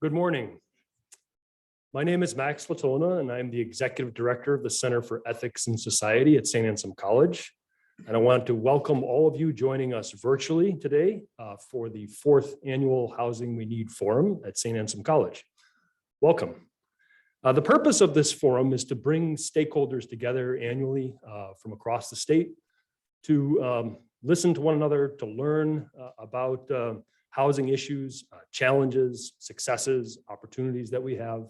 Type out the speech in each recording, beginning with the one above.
Good morning. My name is Max Latona, and I'm the Executive Director of the Center for Ethics and Society at St. Anselm College. And I want to welcome all of you joining us virtually today for the 4th Annual Housing We Need Forum at St. Anselm College. Welcome. The purpose of this forum is to bring stakeholders together annually from across the state to listen to one another, to learn about housing issues, challenges, successes, opportunities that we have,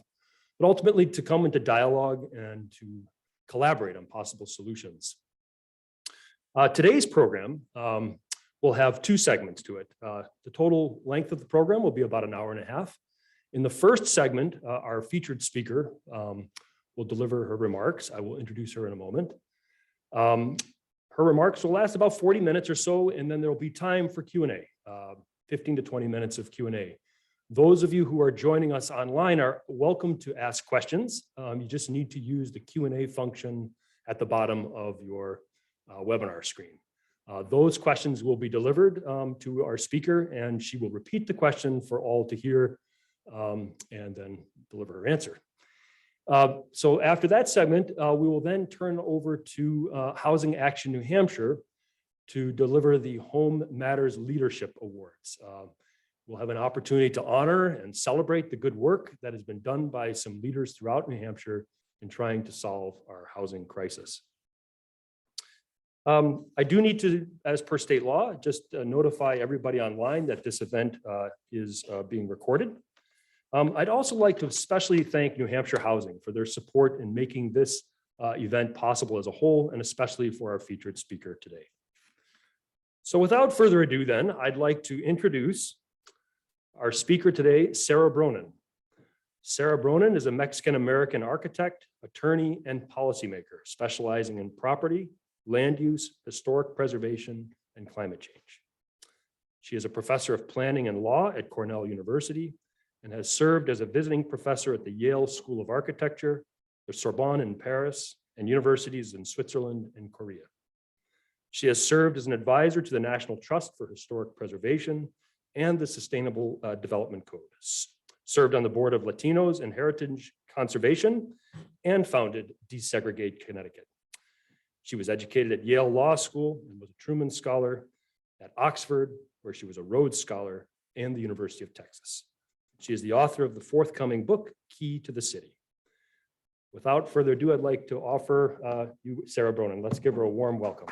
but ultimately to come into dialogue and to collaborate on possible solutions. Today's program will have 2 segments to it. The total length of the program will be about an hour and a half. In the first segment, our featured speaker will deliver her remarks. I will introduce her in a moment. Her remarks will last about 40 minutes or so, and then there will be time for Q&A, 15 to 20 minutes of Q&A. Those of you who are joining us online are welcome to ask questions. You just need to use the Q&A function at the bottom of your webinar screen. Those questions will be delivered to our speaker, and she will repeat the question for all to hear and then deliver her answer. So after that segment, we will then turn over to Housing Action New Hampshire to deliver the Home Matters Leadership Awards. We'll have an opportunity to honor and celebrate the good work that has been done by some leaders throughout New Hampshire in trying to solve our housing crisis. I do need to, as per state law, just notify everybody online that this event is being recorded. I'd also like to especially thank New Hampshire Housing for their support in making this event possible as a whole, and especially for our featured speaker today. So without further ado then, I'd like to introduce our speaker today, Sara Bronin. Sara Bronin is a Mexican-American architect, attorney, and policymaker specializing in property, land use, historic preservation, and climate change. She is a professor of planning and law at Cornell University and has served as a visiting professor at the Yale School of Architecture, the Sorbonne in Paris, and universities in Switzerland and Korea. She has served as an advisor to the National Trust for Historic Preservation and the Sustainable Development Code, served on the board of Latinos and Heritage Conservation, and founded Desegregate, Connecticut. She was educated at Yale Law School and was a Truman Scholar at Oxford, where she was a Rhodes Scholar, and the University of Texas. She is the author of the forthcoming book, Key to the City. Without further ado, I'd like to offer you Sara Bronin. Let's give her a warm welcome.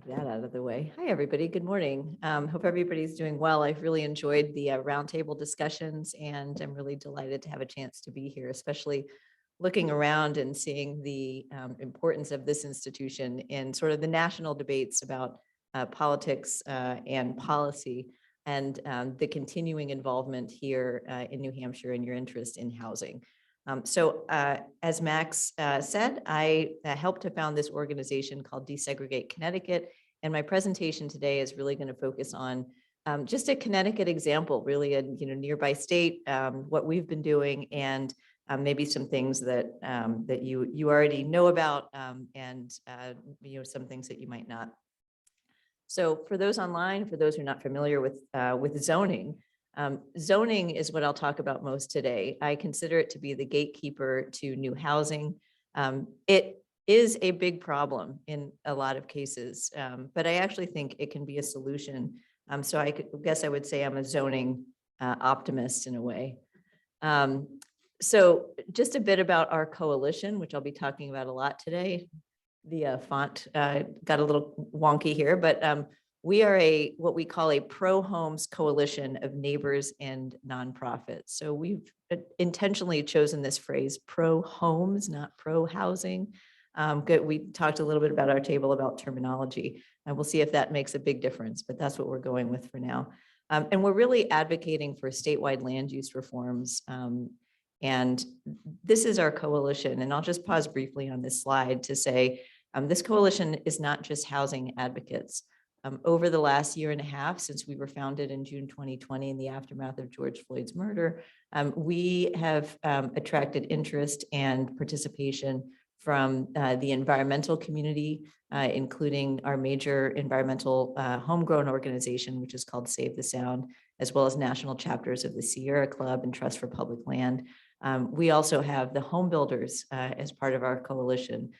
That out of the way. Hi, everybody. Good morning. Hope everybody's doing well. I've really enjoyed the roundtable discussions, and I'm really delighted to have a chance to be here, especially looking around and seeing the importance of this institution in sort of the national debates about politics and policy, and the continuing involvement here in New Hampshire and your interest in housing. So as Max said, I helped to found this organization called Desegregate Connecticut, and my presentation today is really going to focus on just a Connecticut example, really a nearby state, what we've been doing, and maybe some things that that you already know about, and some things that you might not. So for those online, for those who are not familiar with zoning. Zoning is what I'll talk about most today. I consider it to be the gatekeeper to new housing. It is a big problem in a lot of cases, but I actually think it can be a solution. So I guess I would say I'm a zoning optimist in a way. So just a bit about our coalition, which I'll be talking about a lot today. The font got a little wonky here, but we are what we call a pro-homes coalition of neighbors and nonprofits. So we've intentionally chosen this phrase, pro-homes, not pro-housing. We talked a little bit about our table about terminology, and we'll see if that makes a big difference, but that's what we're going with for now. And we're really advocating for statewide land use reforms. And this is our coalition. And I'll just pause briefly on this slide to say, this coalition is not just housing advocates. Over the last year and a half, since we were founded in June 2020 in the aftermath of George Floyd's murder, we have attracted interest and participation from the environmental community, including our major environmental homegrown organization, which is called Save the Sound, as well as national chapters of the Sierra Club and Trust for Public Land. We also have the home builders as part of our coalition.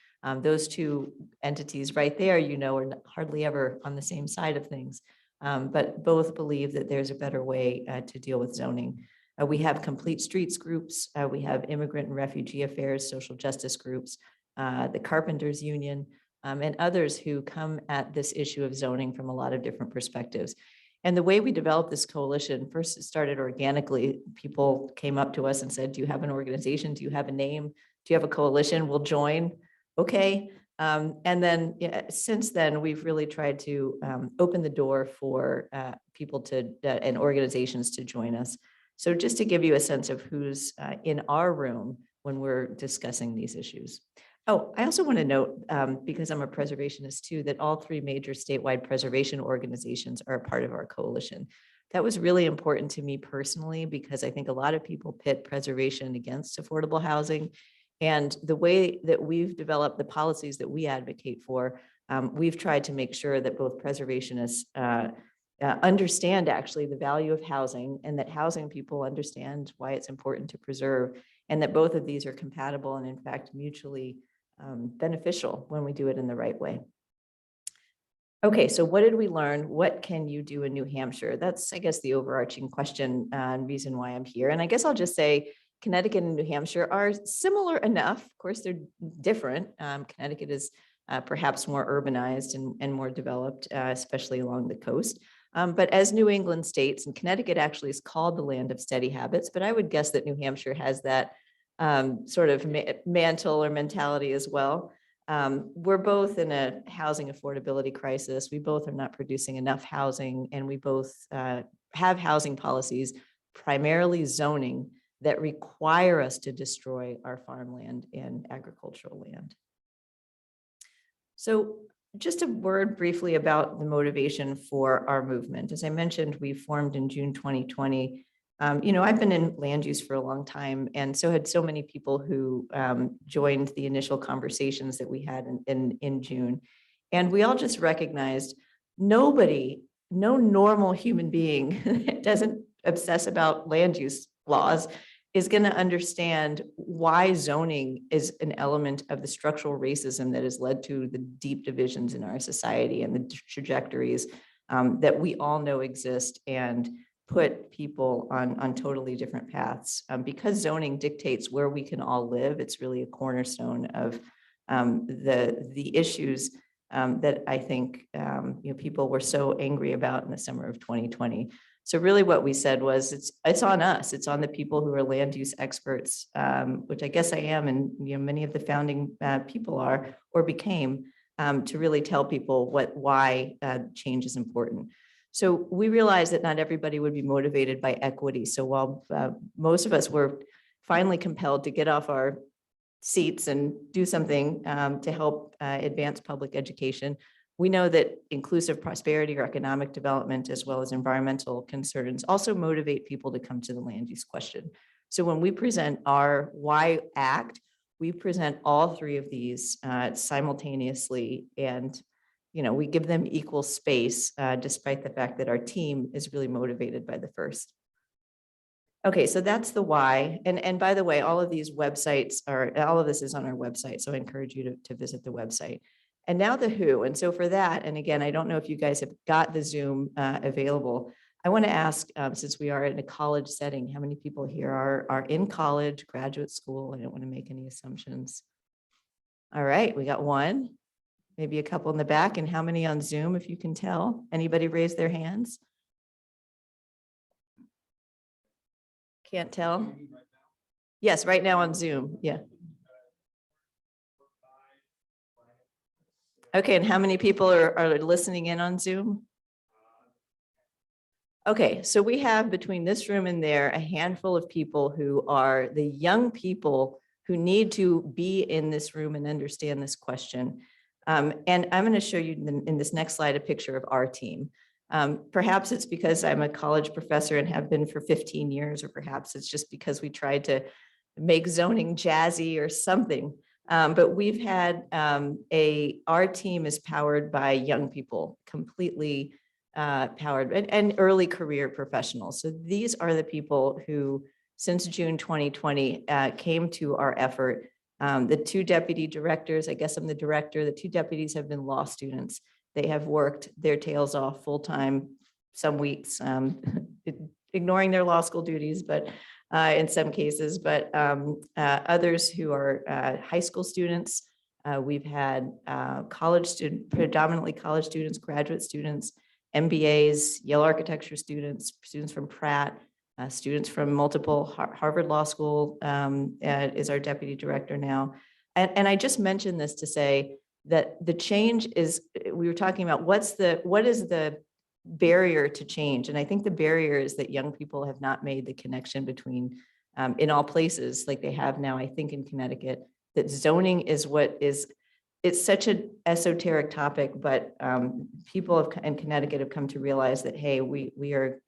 Those two entities right there, are hardly ever on the same side of things, but both believe that there's a better way to deal with zoning. We have Complete Streets groups. We have immigrant and refugee affairs, social justice groups, the Carpenters Union, and others who come at this issue of zoning from a lot of different perspectives. And the way we developed this coalition, first it started organically. People came up to us and said, do you have an organization? Do you have a name? Do you have a coalition? We'll join. Okay. And then since then, we've really tried to open the door for people and organizations to join us. So just to give you a sense of who's in our room when we're discussing these issues. Oh, I also want to note, because I'm a preservationist too, that all three major statewide preservation organizations are a part of our coalition. That was really important to me personally, because I think a lot of people pit preservation against affordable housing. And the way that we've developed the policies that we advocate for, we've tried to make sure that both preservationists understand actually the value of housing, and that housing people understand why it's important to preserve, and that both of these are compatible and in fact mutually beneficial when we do it in the right way. Okay, so what did we learn? What can you do in New Hampshire? That's, I guess, the overarching question and reason why I'm here. And I guess I'll just say Connecticut and New Hampshire are similar enough. Of course, they're different. Connecticut is perhaps more urbanized and more developed, especially along the coast. But as New England states, and Connecticut actually is called the land of steady habits, but I would guess that New Hampshire has that sort of mantle or mentality as well. We're both in a housing affordability crisis. We both are not producing enough housing, and we both have housing policies, primarily zoning, that require us to destroy our farmland and agricultural land. So just a word briefly about the motivation for our movement. As I mentioned, we formed in June 2020. I've been in land use for a long time, and so had so many people who joined the initial conversations that we had in June. And we all just recognized no normal human being that doesn't obsess about land use laws is going to understand why zoning is an element of the structural racism that has led to the deep divisions in our society and the trajectories that we all know exist and put people on totally different paths. Because zoning dictates where we can all live, it's really a cornerstone of the issues that I think people were so angry about in the summer of 2020. So really what we said was it's on us. It's on the people who are land use experts, which I guess I am, and many of the founding people are or became, to really tell people why change is important. So we realized that not everybody would be motivated by equity. So while most of us were finally compelled to get off our seats and do something to help advance public education, we know that inclusive prosperity or economic development, as well as environmental concerns, also motivate people to come to the land use question. So when we present our Why Act, we present all three of these simultaneously, and we give them equal space, despite the fact that our team is really motivated by the first. Okay, so that's the why. And by the way, all of this is on our website, so I encourage you to visit the website. And now the who. And so for that, and again, I don't know if you guys have got the Zoom available. I want to ask, since we are in a college setting, how many people here are in college, graduate school? I don't want to make any assumptions. All right, we got one, maybe a couple in the back. And how many on Zoom, if you can tell? Anybody raise their hands? Can't tell? Yes, right now on Zoom, yeah. Okay, and how many people are listening in on Zoom? Okay, so we have between this room and there a handful of people who are the young people who need to be in this room and understand this question. And I'm going to show you in this next slide a picture of our team. Perhaps it's because I'm a college professor and have been for 15 years, or perhaps it's just because we tried to make zoning jazzy or something. But we've had our team is powered by young people, completely powered, and early career professionals. So these are the people who, since June 2020, came to our effort. The two deputy directors, I guess I'm the director, the two deputies have been law students. They have worked their tails off full-time, some weeks, ignoring their law school duties, but in some cases, but others who are high school students. We've had predominantly college students, graduate students, MBAs, Yale architecture students, students from Pratt, students from multiple Harvard Law School is our deputy director now. And I just mentioned this to say that the change is, we were talking about what is the barrier to change. And I think the barrier is that young people have not made the connection between, in all places like they have now, I think in Connecticut, that zoning is it's such an esoteric topic, but people in Connecticut have come to realize that, hey, we are,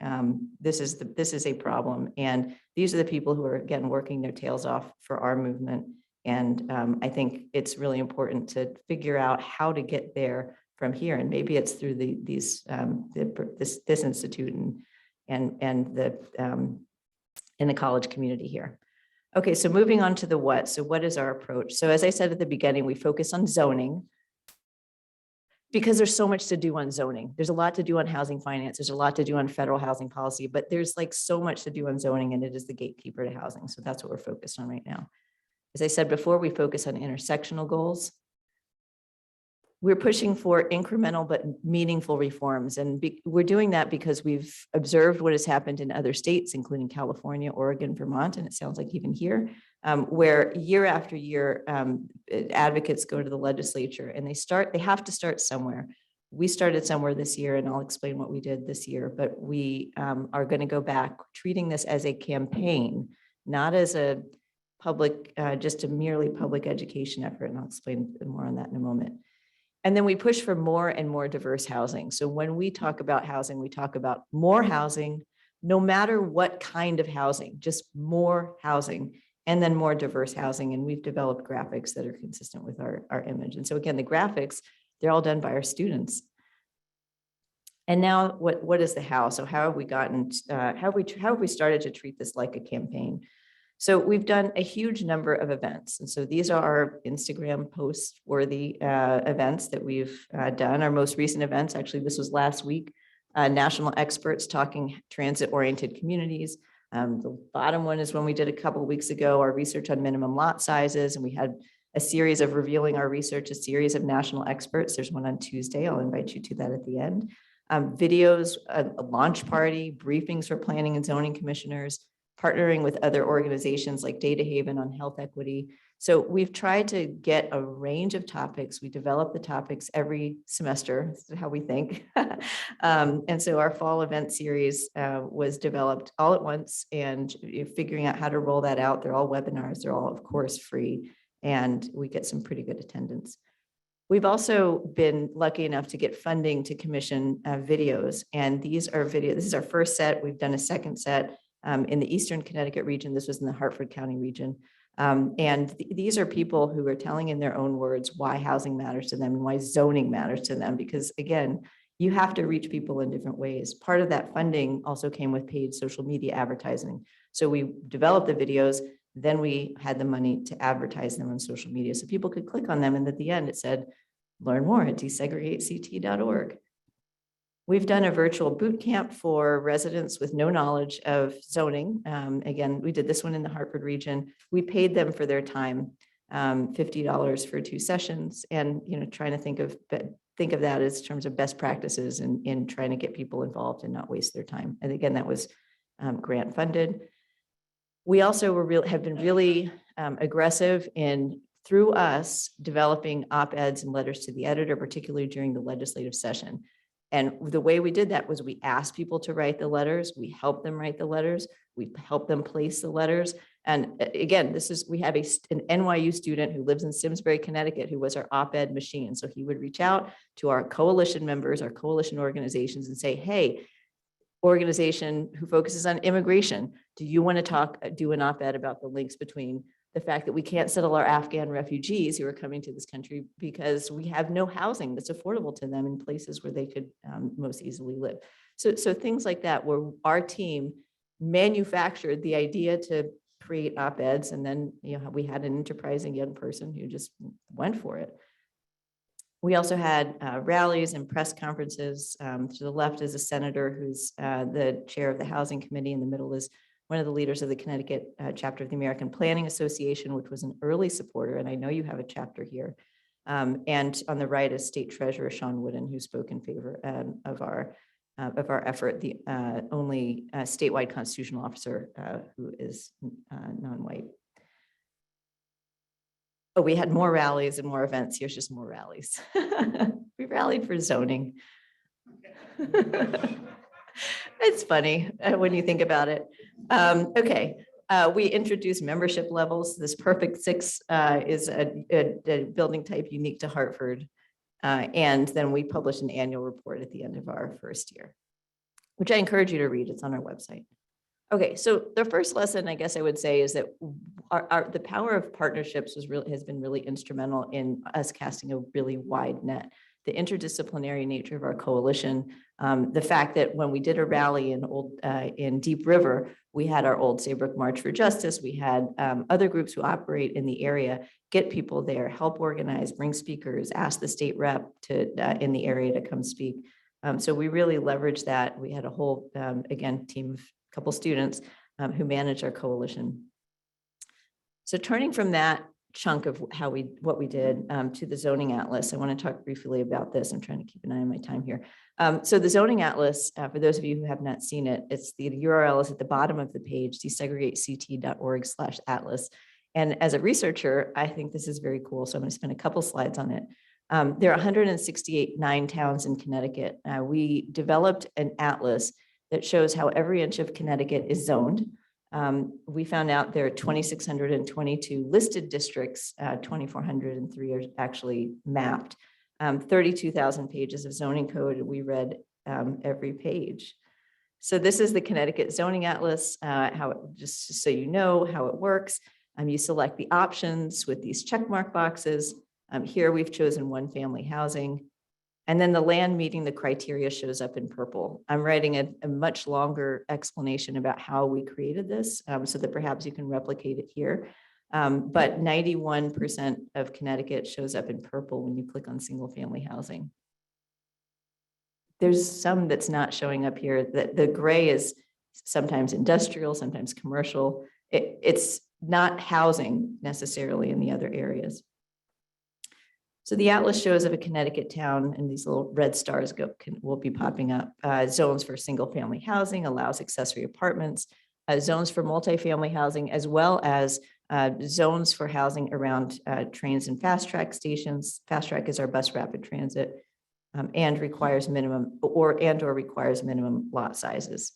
this is a problem. And these are the people who are, again, working their tails off for our movement. And I think it's really important to figure out how to get there from here. And maybe it's through this institute and the college community here. Okay, so moving on to the what. So what is our approach? So as I said at the beginning, we focus on zoning because there's so much to do on zoning. There's a lot to do on housing finance. There's a lot to do on federal housing policy, but there's like so much to do on zoning, and it is the gatekeeper to housing. So that's what we're focused on right now. As I said before, we focus on intersectional goals. We're pushing for incremental but meaningful reforms. And we're doing that because we've observed what has happened in other states, including California, Oregon, Vermont, and it sounds like even here, where year after year, advocates go to the legislature and they have to start somewhere. We started somewhere this year, and I'll explain what we did this year, but we are going to go back, treating this as a campaign, not as a public, just a merely public education effort. And I'll explain more on that in a moment. And then we push for more and more diverse housing. So when we talk about housing, we talk about more housing, no matter what kind of housing, just more housing, and then more diverse housing. And we've developed graphics that are consistent with our image. And so again, the graphics, they're all done by our students. And now what is the how? So how have we gotten, how have we started to treat this like a campaign? So we've done a huge number of events. And so these are our Instagram post worthy events that we've done. Our most recent events, actually, this was last week, national experts talking transit-oriented communities. The bottom one is one we did a couple of weeks ago, our research on minimum lot sizes. And we had a series of revealing our research, a series of national experts. There's one on Tuesday. I'll invite you to that at the end. Videos, a launch party, briefings for planning and zoning commissioners, partnering with other organizations like Data Haven on health equity. So we've tried to get a range of topics. We develop the topics every semester. That's how we think. And so our fall event series was developed all at once, and figuring out how to roll that out. They're all webinars. They're all, of course, free, and we get some pretty good attendance. We've also been lucky enough to get funding to commission videos. And these are videos. This is our first set. We've done a second set in the Eastern Connecticut region. This was in the Hartford County region. And these are people who are telling in their own words why housing matters to them and why zoning matters to them. Because again, you have to reach people in different ways. Part of that funding also came with paid social media advertising. So we developed the videos, then we had the money to advertise them on social media. So people could click on them, and at the end it said, learn more at desegregate.ct.org. We've done a virtual boot camp for residents with no knowledge of zoning. Again, we did this one in the Hartford region. We paid them for their time, $50 for 2 sessions, and trying to think of that as terms of best practices in trying to get people involved and not waste their time. And again, that was grant funded. We also have been really aggressive in, through us, developing op-eds and letters to the editor, particularly during the legislative session. And the way we did that was we asked people to write the letters. We helped them write the letters. We helped them place the letters. And again, we have an NYU student who lives in Simsbury, Connecticut, who was our op-ed machine. So he would reach out to our coalition members, our coalition organizations, and say, hey, organization who focuses on immigration, do you want to do an op-ed about the links between the fact that we can't settle our Afghan refugees who are coming to this country because we have no housing that's affordable to them in places where they could most easily live. So things like that, where our team manufactured the idea to create op-eds, and then we had an enterprising young person who just went for it. We also had rallies and press conferences. To the left is a senator who's the chair of the Housing Committee. In the middle is one of the leaders of the Connecticut chapter of the American Planning Association, which was an early supporter, and I know you have a chapter here. And on the right is State Treasurer Sean Wooden, who spoke in favor of our effort, the only statewide constitutional officer who is non-white. Oh, we had more rallies and more events. Here's just more rallies. We rallied for zoning. It's funny when you think about it. Okay, we introduced membership levels. This Perfect Six is a building type unique to Hartford. And then we published an annual report at the end of our first year, which I encourage you to read. It's on our website. Okay, so the first lesson, I guess I would say, is that the power of partnerships has been really instrumental in us casting a really wide net. The interdisciplinary nature of our coalition, the fact that when we did a rally in Deep River, we had our Old Saybrook March for Justice. We had other groups who operate in the area get people there, help organize, bring speakers, ask the state rep in the area to come speak. So we really leveraged that. We had a whole, again, team of a couple students who managed our coalition. So turning from that chunk of what we did to the zoning atlas, I want to talk briefly about this. I'm trying to keep an eye on my time here. So the zoning atlas, for those of you who have not seen it, the URL is at the bottom of the page, desegregate.ct.org/atlas. And as a researcher, I think this is very cool. So I'm going to spend a couple slides on it. There are 169 towns in Connecticut. We developed an atlas that shows how every inch of Connecticut is zoned. We found out there are 2,622 listed districts, 2,403 are actually mapped, 32,000 pages of zoning code. We read every page. So this is the Connecticut Zoning Atlas, just so you know how it works. You select the options with these checkmark boxes. Here we've chosen one family housing. And then the land meeting the criteria shows up in purple. I'm writing a much longer explanation about how we created this so that perhaps you can replicate it here. But 91% of Connecticut shows up in purple when you click on single family housing. There's some that's not showing up here. The gray is sometimes industrial, sometimes commercial. It's not housing necessarily in the other areas. So the atlas shows of a Connecticut town, and these little red stars will be popping up. Zones for single family housing, allows accessory apartments, zones for multifamily housing, as well as zones for housing around trains and fast track stations. Fast track is our bus rapid transit, and requires minimum or requires minimum lot sizes.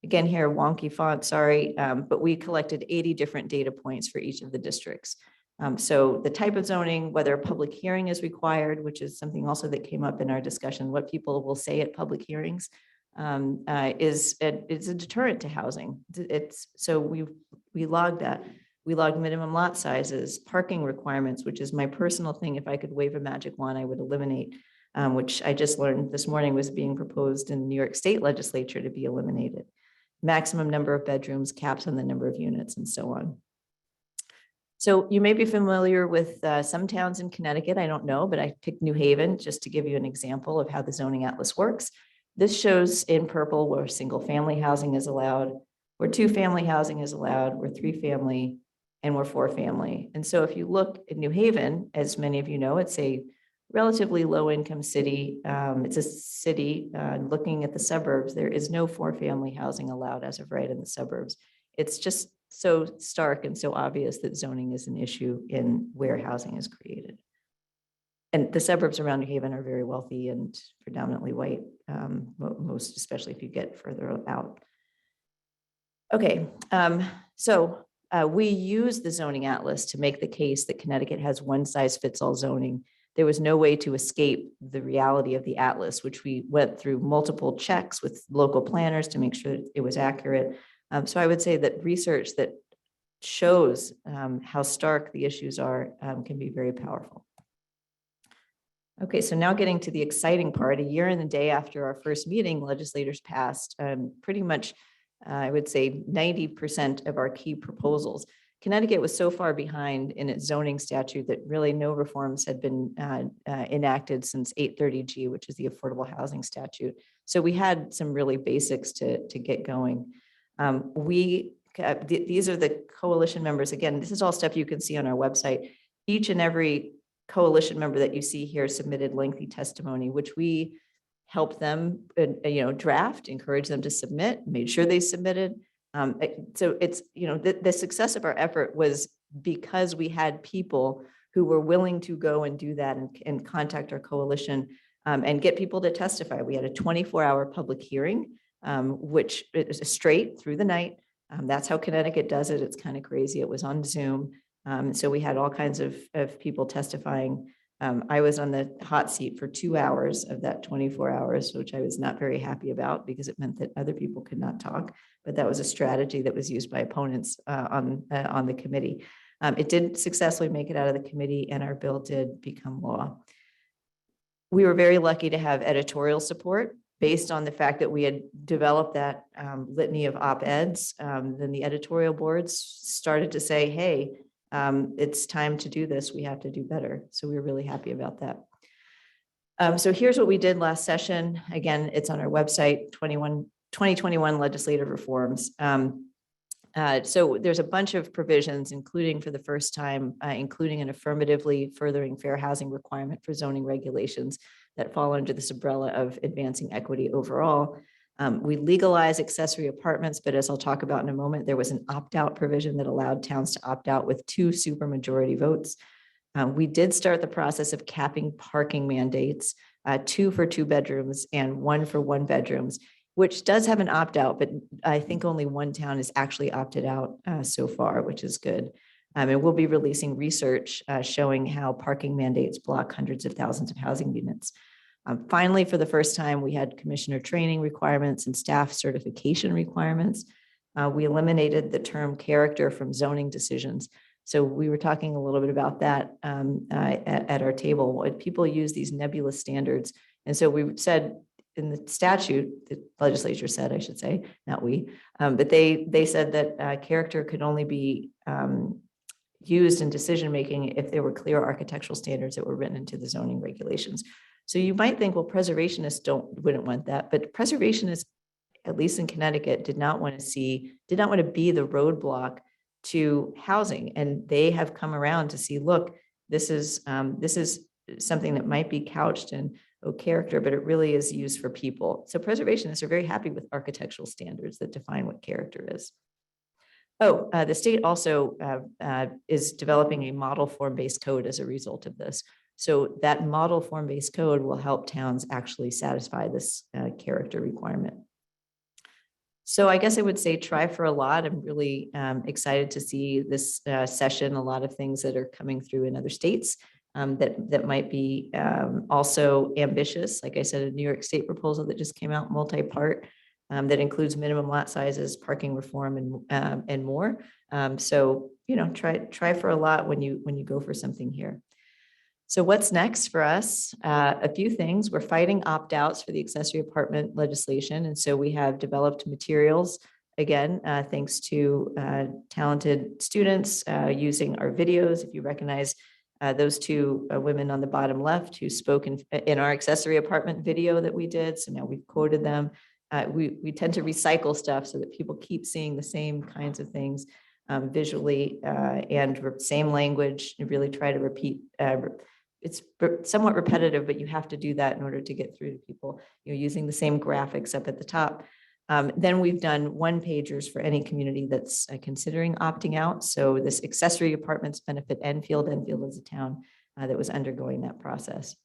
Again, here, wonky font, sorry, but we collected 80 different data points for each of the districts. So the type of zoning, whether a public hearing is required, which is something also that came up in our discussion, what people will say at public hearings is a deterrent to housing. So we logged that. We logged minimum lot sizes, parking requirements, which is my personal thing. If I could wave a magic wand, I would eliminate, which I just learned this morning was being proposed in the New York State legislature to be eliminated. Maximum number of bedrooms, caps on the number of units, and so on. So you may be familiar with some towns in Connecticut. I don't know, but I picked New Haven just to give you an example of how the zoning atlas works. This shows in purple where single family housing is allowed, where two family housing is allowed, where three family, and where four family. And so if you look at New Haven, as many of you know, it's a relatively low income city. It's a city looking at the suburbs. There is no four family housing allowed as of right in the suburbs. It's just so stark and so obvious that zoning is an issue in where housing is created. And the suburbs around New Haven are very wealthy and predominantly white, most especially if you get further out. Okay, so we use the zoning atlas to make the case that Connecticut has one size fits all zoning. There was no way to escape the reality of the atlas, which we went through multiple checks with local planners to make sure that it was accurate. So I would say that research that shows how stark the issues are, can be very powerful. Okay, so now getting to the exciting part, a year and a day after our first meeting, legislators passed pretty much, I would say 90% of our key proposals. Connecticut was so far behind in its zoning statute that really no reforms had been enacted since 830G, which is the affordable housing statute. So we had some really basics to get going. These are the coalition members. Again, this is all stuff you can see on our website. Each and every coalition member that you see here submitted lengthy testimony, which we helped them, draft, encourage them to submit, made sure they submitted. So it's, the success of our effort was because we had people who were willing to go and do that and contact our coalition and get people to testify. We had a 24-hour public hearing, which is straight through the night. That's how Connecticut does it. It's kind of crazy. It was on Zoom. So we had all kinds of people testifying. I was on the hot seat for 2 hours of that 24 hours, which I was not very happy about because it meant that other people could not talk. But that was a strategy that was used by opponents on the committee. It did successfully make it out of the committee, and our bill did become law. We were very lucky to have editorial support based on the fact that we had developed that litany of op-eds. Then the editorial boards started to say, hey, it's time to do this. We have to do better. So we were really happy about that. So here's what we did last session. Again, it's on our website, 2021 legislative reforms. So there's a bunch of provisions, including for the first time, including an affirmatively furthering fair housing requirement for zoning regulations that fall under this umbrella of advancing equity overall. We legalize accessory apartments, but as I'll talk about in a moment, there was an opt-out provision that allowed towns to opt out with 2 supermajority votes. We did start the process of capping parking mandates, 2 for 2 bedrooms and 1 for 1 bedrooms, which does have an opt-out, but I think only 1 town has actually opted out so far, which is good. And we'll be releasing research showing how parking mandates block hundreds of thousands of housing units. Finally, for the first time, we had commissioner training requirements and staff certification requirements. We eliminated the term character from zoning decisions. So we were talking a little bit about that at our table. People use these nebulous standards. And so we said in the statute, the legislature said, I should say, not we, but they said that character could only be used in decision-making if there were clear architectural standards that were written into the zoning regulations. So you might think, well, preservationists wouldn't want that, but preservationists, at least in Connecticut, did not want to be the roadblock to housing. And they have come around to see, look, this is something that might be couched in character, but it really is used for people. So preservationists are very happy with architectural standards that define what character is. The state also is developing a model form-based code as a result of this. So that model form-based code will help towns actually satisfy this character requirement. So I guess I would say try for a lot. I'm really excited to see this session, a lot of things that are coming through in other states that might be also ambitious. Like I said, a New York State proposal that just came out, multi-part, that includes minimum lot sizes, parking reform, and more. So, try for a lot when you go for something here. So what's next for us? A few things. We're fighting opt-outs for the accessory apartment legislation. And so we have developed materials, again, thanks to talented students using our videos. If you recognize those 2 women on the bottom left who spoke in our accessory apartment video that we did. So now we've quoted them. We tend to recycle stuff so that people keep seeing the same kinds of things visually and same language, and really try to repeat. It's somewhat repetitive, but you have to do that in order to get through to people, using the same graphics up at the top. Then we've done 1-pagers for any community that's considering opting out. So this accessory apartments benefit Enfield. Enfield is a town that was undergoing that process.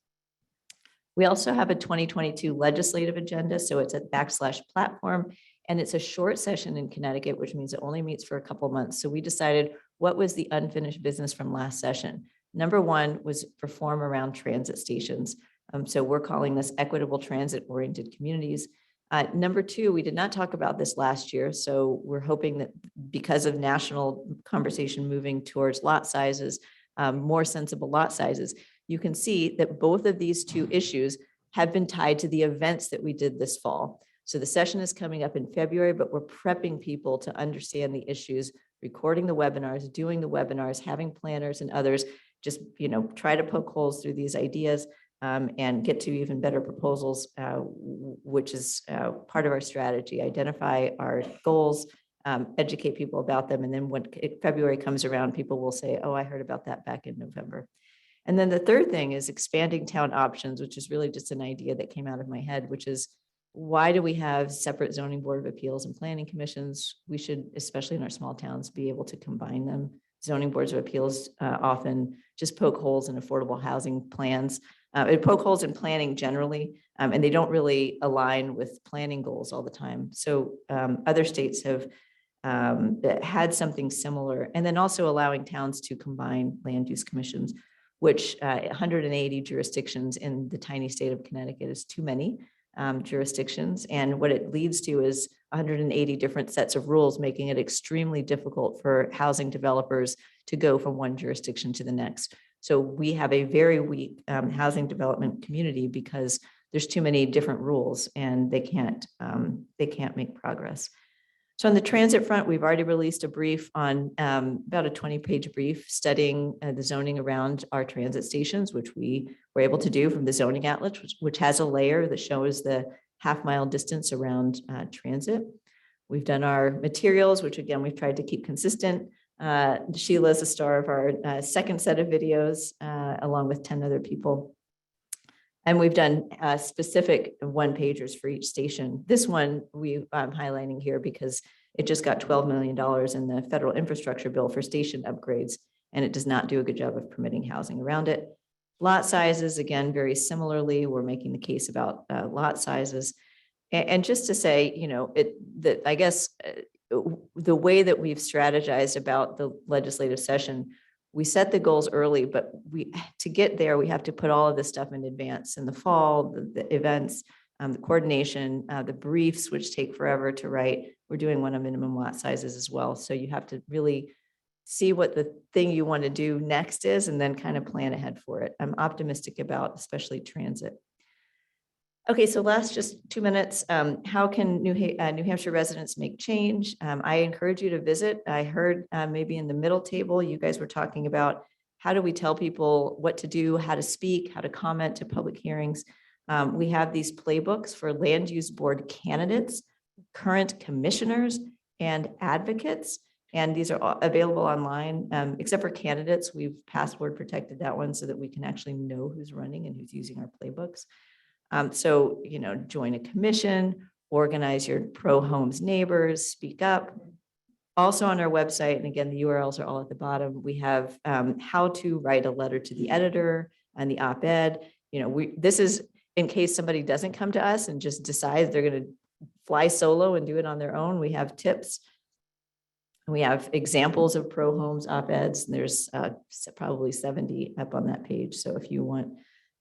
We also have a 2022 legislative agenda. So it's a /platform, and it's a short session in Connecticut, which means it only meets for a couple months. So we decided what was the unfinished business from last session. Number 1 was reform around transit stations. So we're calling this equitable transit-oriented communities. Number two, we did not talk about this last year, so we're hoping that because of national conversation moving towards lot sizes, more sensible lot sizes, you can see that both of these two issues have been tied to the events that we did this fall. So the session is coming up in February, but we're prepping people to understand the issues, recording the webinars, doing the webinars, having planners and others just, try to poke holes through these ideas and get to even better proposals, which is part of our strategy. Identify our goals, educate people about them. And then when February comes around, people will say, oh, I heard about that back in November. And then the third thing is expanding town options, which is really just an idea that came out of my head, which is why do we have separate zoning board of appeals and planning commissions? We should, especially in our small towns, be able to combine them. Zoning boards of appeals often just poke holes in affordable housing plans. Poke holes in planning generally, and they don't really align with planning goals all the time. So other states have had something similar, and then also allowing towns to combine land use commissions, which 180 jurisdictions in the tiny state of Connecticut is too many jurisdictions. And what it leads to is 180 different sets of rules, making it extremely difficult for housing developers to go from one jurisdiction to the next. So we have a very weak housing development community because there's too many different rules and they can't make progress. So on the transit front, we've already released a brief on about a 20-page brief studying the zoning around our transit stations, which we were able to do from the zoning atlas, which has a layer that shows the half-mile distance around transit. We've done our materials, which again, we've tried to keep consistent. Sheila is the star of our second set of videos, along with 10 other people. And we've done specific one-pagers for each station. This one I'm highlighting here because it just got $12 million in the federal infrastructure bill for station upgrades, and it does not do a good job of permitting housing around it. Lot sizes, again, very similarly, we're making the case about lot sizes. And just to say, I guess the way that we've strategized about the legislative session, we set the goals early, but to get there, we have to put all of this stuff in advance. In the fall, the events, the coordination, the briefs, which take forever to write. We're doing one on minimum lot sizes as well. So you have to really see what the thing you want to do next is and then kind of plan ahead for it. I'm optimistic about especially transit. Okay, so last just 2 minutes. How can New Hampshire residents make change? I encourage you to visit. I heard maybe in the middle table, you guys were talking about how do we tell people what to do, how to speak, how to comment to public hearings. We have these playbooks for land use board candidates, current commissioners, and advocates. And these are all available online, except for candidates. We've password protected that one so that we can actually know who's running and who's using our playbooks. So, join a commission, organize your pro-homes neighbors, speak up. Also on our website, and again, the URLs are all at the bottom, we have how to write a letter to the editor and the op-ed. This is in case somebody doesn't come to us and just decides they're going to fly solo and do it on their own. We have tips. We have examples of pro-homes op-eds. There's probably 70 up on that page. So if you want,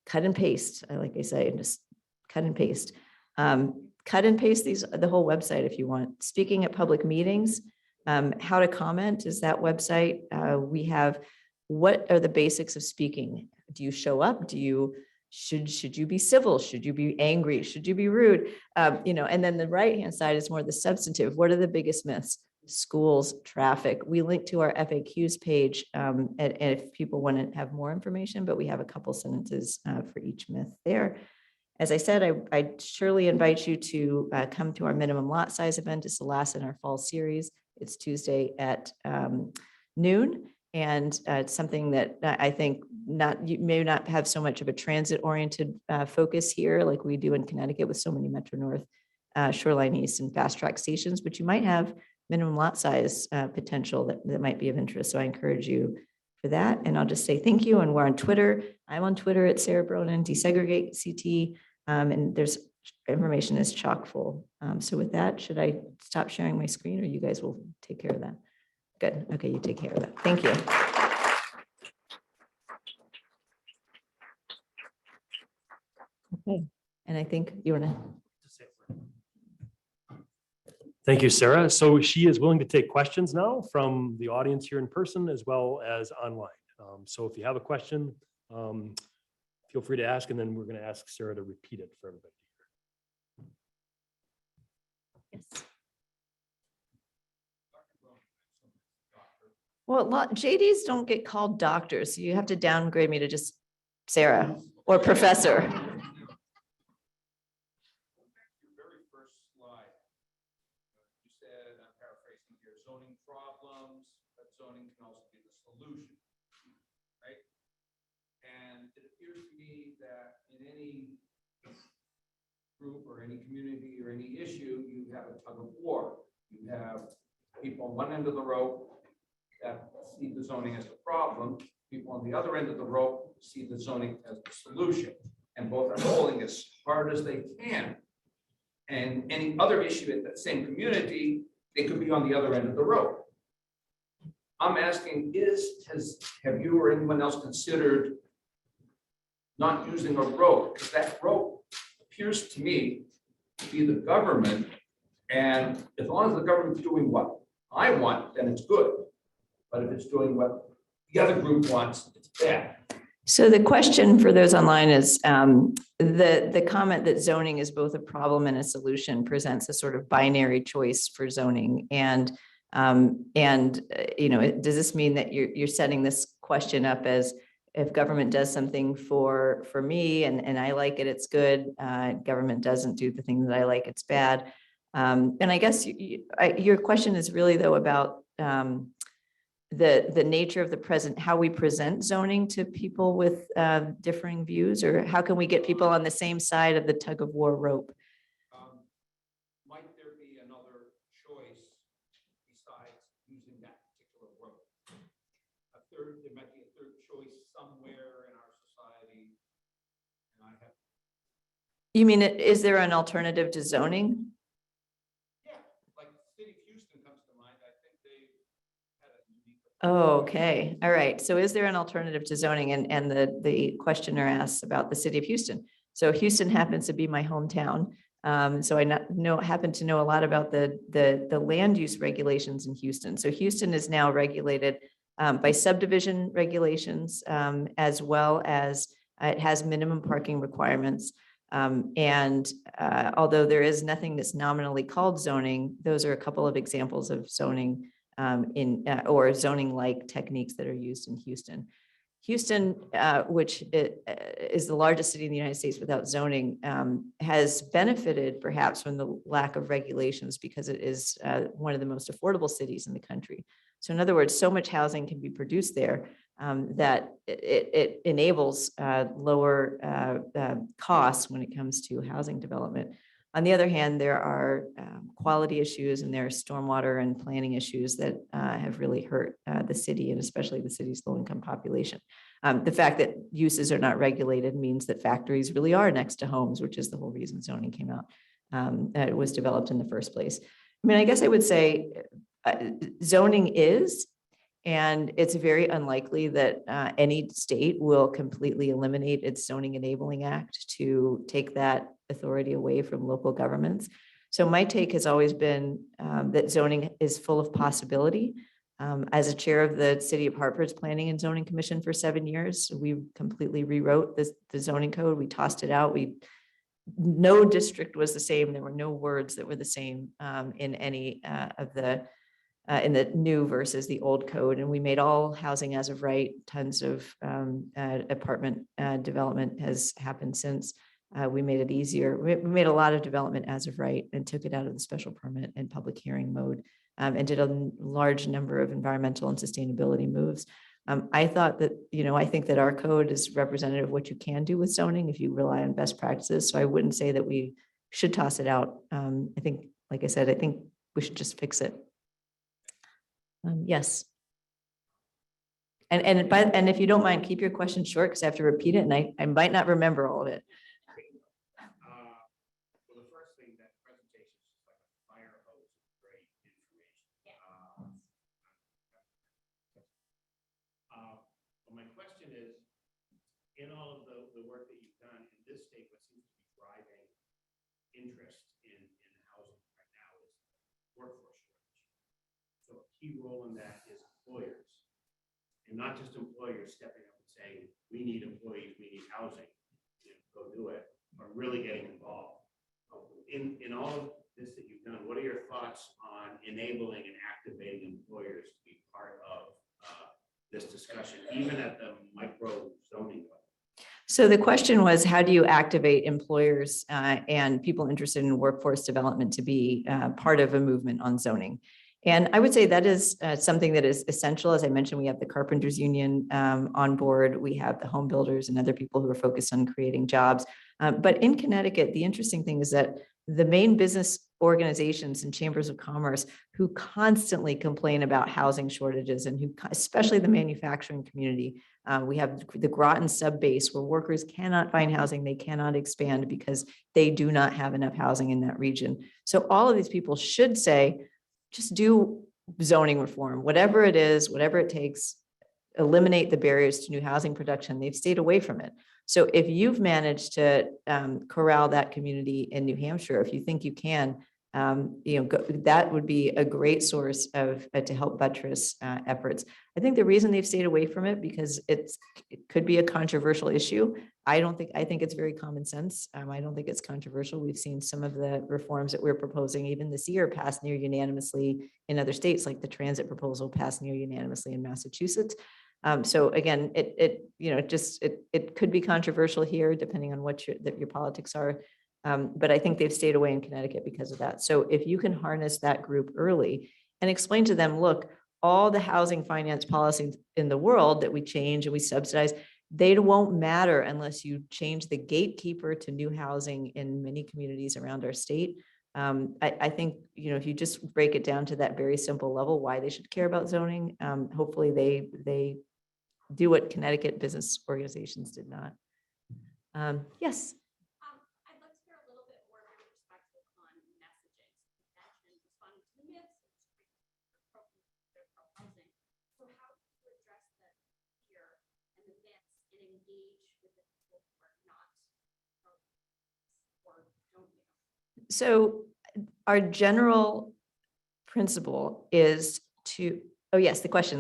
cut and paste, like I say, just cut and paste. Cut and paste the whole website if you want. Speaking at public meetings, how to comment is that website. We have what are the basics of speaking? Do you show up? Should you be civil? Should you be angry? Should you be rude? And then the right-hand side is more the substantive. What are the biggest myths? Schools, traffic. We link to our FAQs page and if people want to have more information, but we have a couple sentences for each myth there. As I said, I surely invite you to come to our minimum lot size event. It's the last in our fall series. It's Tuesday at noon. And it's something that I think you may not have so much of a transit-oriented focus here like we do in Connecticut with so many Metro North, Shoreline East, and fast track stations, but you might have minimum lot size potential that might be of interest. So I encourage you for that. And I'll just say thank you. And we're on Twitter. I'm on Twitter at Sara Bronin, Desegregate CT. And there's information is chock full. So with that, should I stop sharing my screen or you guys will take care of that? Good. Okay, you take care of that. Thank you. Okay. And I think you want to. Thank you, Sarah. So she is willing to take questions now from the audience here in person as well as online. So if you have a question, feel free to ask, and then we're going to ask Sarah to repeat it for everybody. Yes. Well, JDs don't get called doctors, so you have to downgrade me to just Sarah or professor. Your very first slide, you said, I'm paraphrasing here, zoning problems, but zoning can also be the solution, right? And it appears to me that in any group or any community or any issue, you have a tug of war. You have people on one end of the rope that see the zoning as a problem. People on the other end of the rope see the zoning as the solution. And both are pulling as hard as they can. And any other issue in that same community, they could be on the other end of the rope. I'm asking, have you or anyone else considered not using a rope? Because that rope appears to me to be the government. And as long as the government's doing what I want, then it's good. But if it's doing what the other group wants, it's bad. So the question for those online is the comment that zoning is both a problem and a solution presents a sort of binary choice for zoning. And you know, does this mean that you're setting this question up as if government does something for me and I like it, it's good. Government doesn't do the things that I like, it's bad. And I guess your question is really though about the nature of the present, how we present zoning to people with differing views, or how can we get people on the same side of the tug of war rope? Might there be another choice besides using that particular rope? There might be a third choice somewhere in our society. And I have. You mean, is there an alternative to zoning? Oh, okay. All right. So is there an alternative to zoning? And the questioner asks about the city of Houston. So Houston happens to be my hometown. So I happen to know a lot about the land use regulations in Houston. So Houston is now regulated by subdivision regulations, as well as it has minimum parking requirements. Although there is nothing that's nominally called zoning, those are a couple of examples of zoning or zoning-like techniques that are used in Houston. Houston, which is the largest city in the United States without zoning, has benefited perhaps from the lack of regulations because it is one of the most affordable cities in the country. So in other words, so much housing can be produced there that it enables lower costs when it comes to housing development. On the other hand, there are quality issues and there are stormwater and planning issues that have really hurt the city, and especially the city's low-income population. The fact that uses are not regulated means that factories really are next to homes, which is the whole reason zoning came out. It was developed in the first place. I mean, I guess I would say zoning is, and it's very unlikely that any state will completely eliminate its zoning enabling act to take that authority away from local governments. So my take has always been that zoning is full of possibility. As a chair of the City of Hartford's Planning and Zoning Commission for 7 years, we completely rewrote the zoning code. We tossed it out. No district was the same. There were no words that were the same in any of the in the new versus the old code. And we made all housing as of right. Tons of apartment development has happened since. We made it easier. We made a lot of development as of right and took it out of the special permit and public hearing mode, and did a large number of environmental and sustainability moves. I thought that, I think that our code is representative of what you can do with zoning if you rely on best practices. So I wouldn't say that we should toss it out. I think, like I said, I think we should just fix it. Yes. And if you don't mind, keep your question short because I have to repeat it and I might not remember all of it. Well, the first thing, that presentation is just like a fire hose of great information. But my question is, in all of the work that you've done in this state, what seems to be driving interest in housing right now is workforce shortage. So a key role in that is employers. And not just employers stepping up and saying, we need employees, we need housing, go do it, but really getting involved. In all of this that you've done, what are your thoughts on enabling and activating employers to be part of this discussion, even at the micro zoning level? So the question was, how do you activate employers and people interested in workforce development to be part of a movement on zoning? And I would say that is something that is essential. As I mentioned, we have the Carpenters Union on board. We have the home builders and other people who are focused on creating jobs. But in Connecticut, the interesting thing is that the main business organizations and chambers of commerce who constantly complain about housing shortages and who, especially the manufacturing community, we have the Groton sub-base where workers cannot find housing. They cannot expand because they do not have enough housing in that region. So all of these people should say, just do zoning reform, whatever it is, whatever it takes, eliminate the barriers to new housing production. They've stayed away from it. So if you've managed to corral that community in New Hampshire, if you think you can, that would be a great source of to help buttress efforts. I think the reason they've stayed away from it because it could be a controversial issue. I think it's very common sense. I don't think it's controversial. We've seen some of the reforms that we're proposing, even this year, passed near unanimously in other states, like the transit proposal passed near unanimously in Massachusetts. So again, it could be controversial here, depending on what your politics are. But I think they've stayed away in Connecticut because of that. So if you can harness that group early and explain to them, look, all the housing finance policies in the world that we change and we subsidize, they won't matter unless you change the gatekeeper to new housing in many communities around our state. I think, if you just break it down to that very simple level, why they should care about zoning, hopefully they do what Connecticut business organizations did not. Yes. I'd like to hear a little bit more of your perspective on messaging. You mentioned responding to the myths and pro-housing. So how do you address the fear and the myths and engage with the people who are not or don't you? So our general principle is to, oh yes, the question,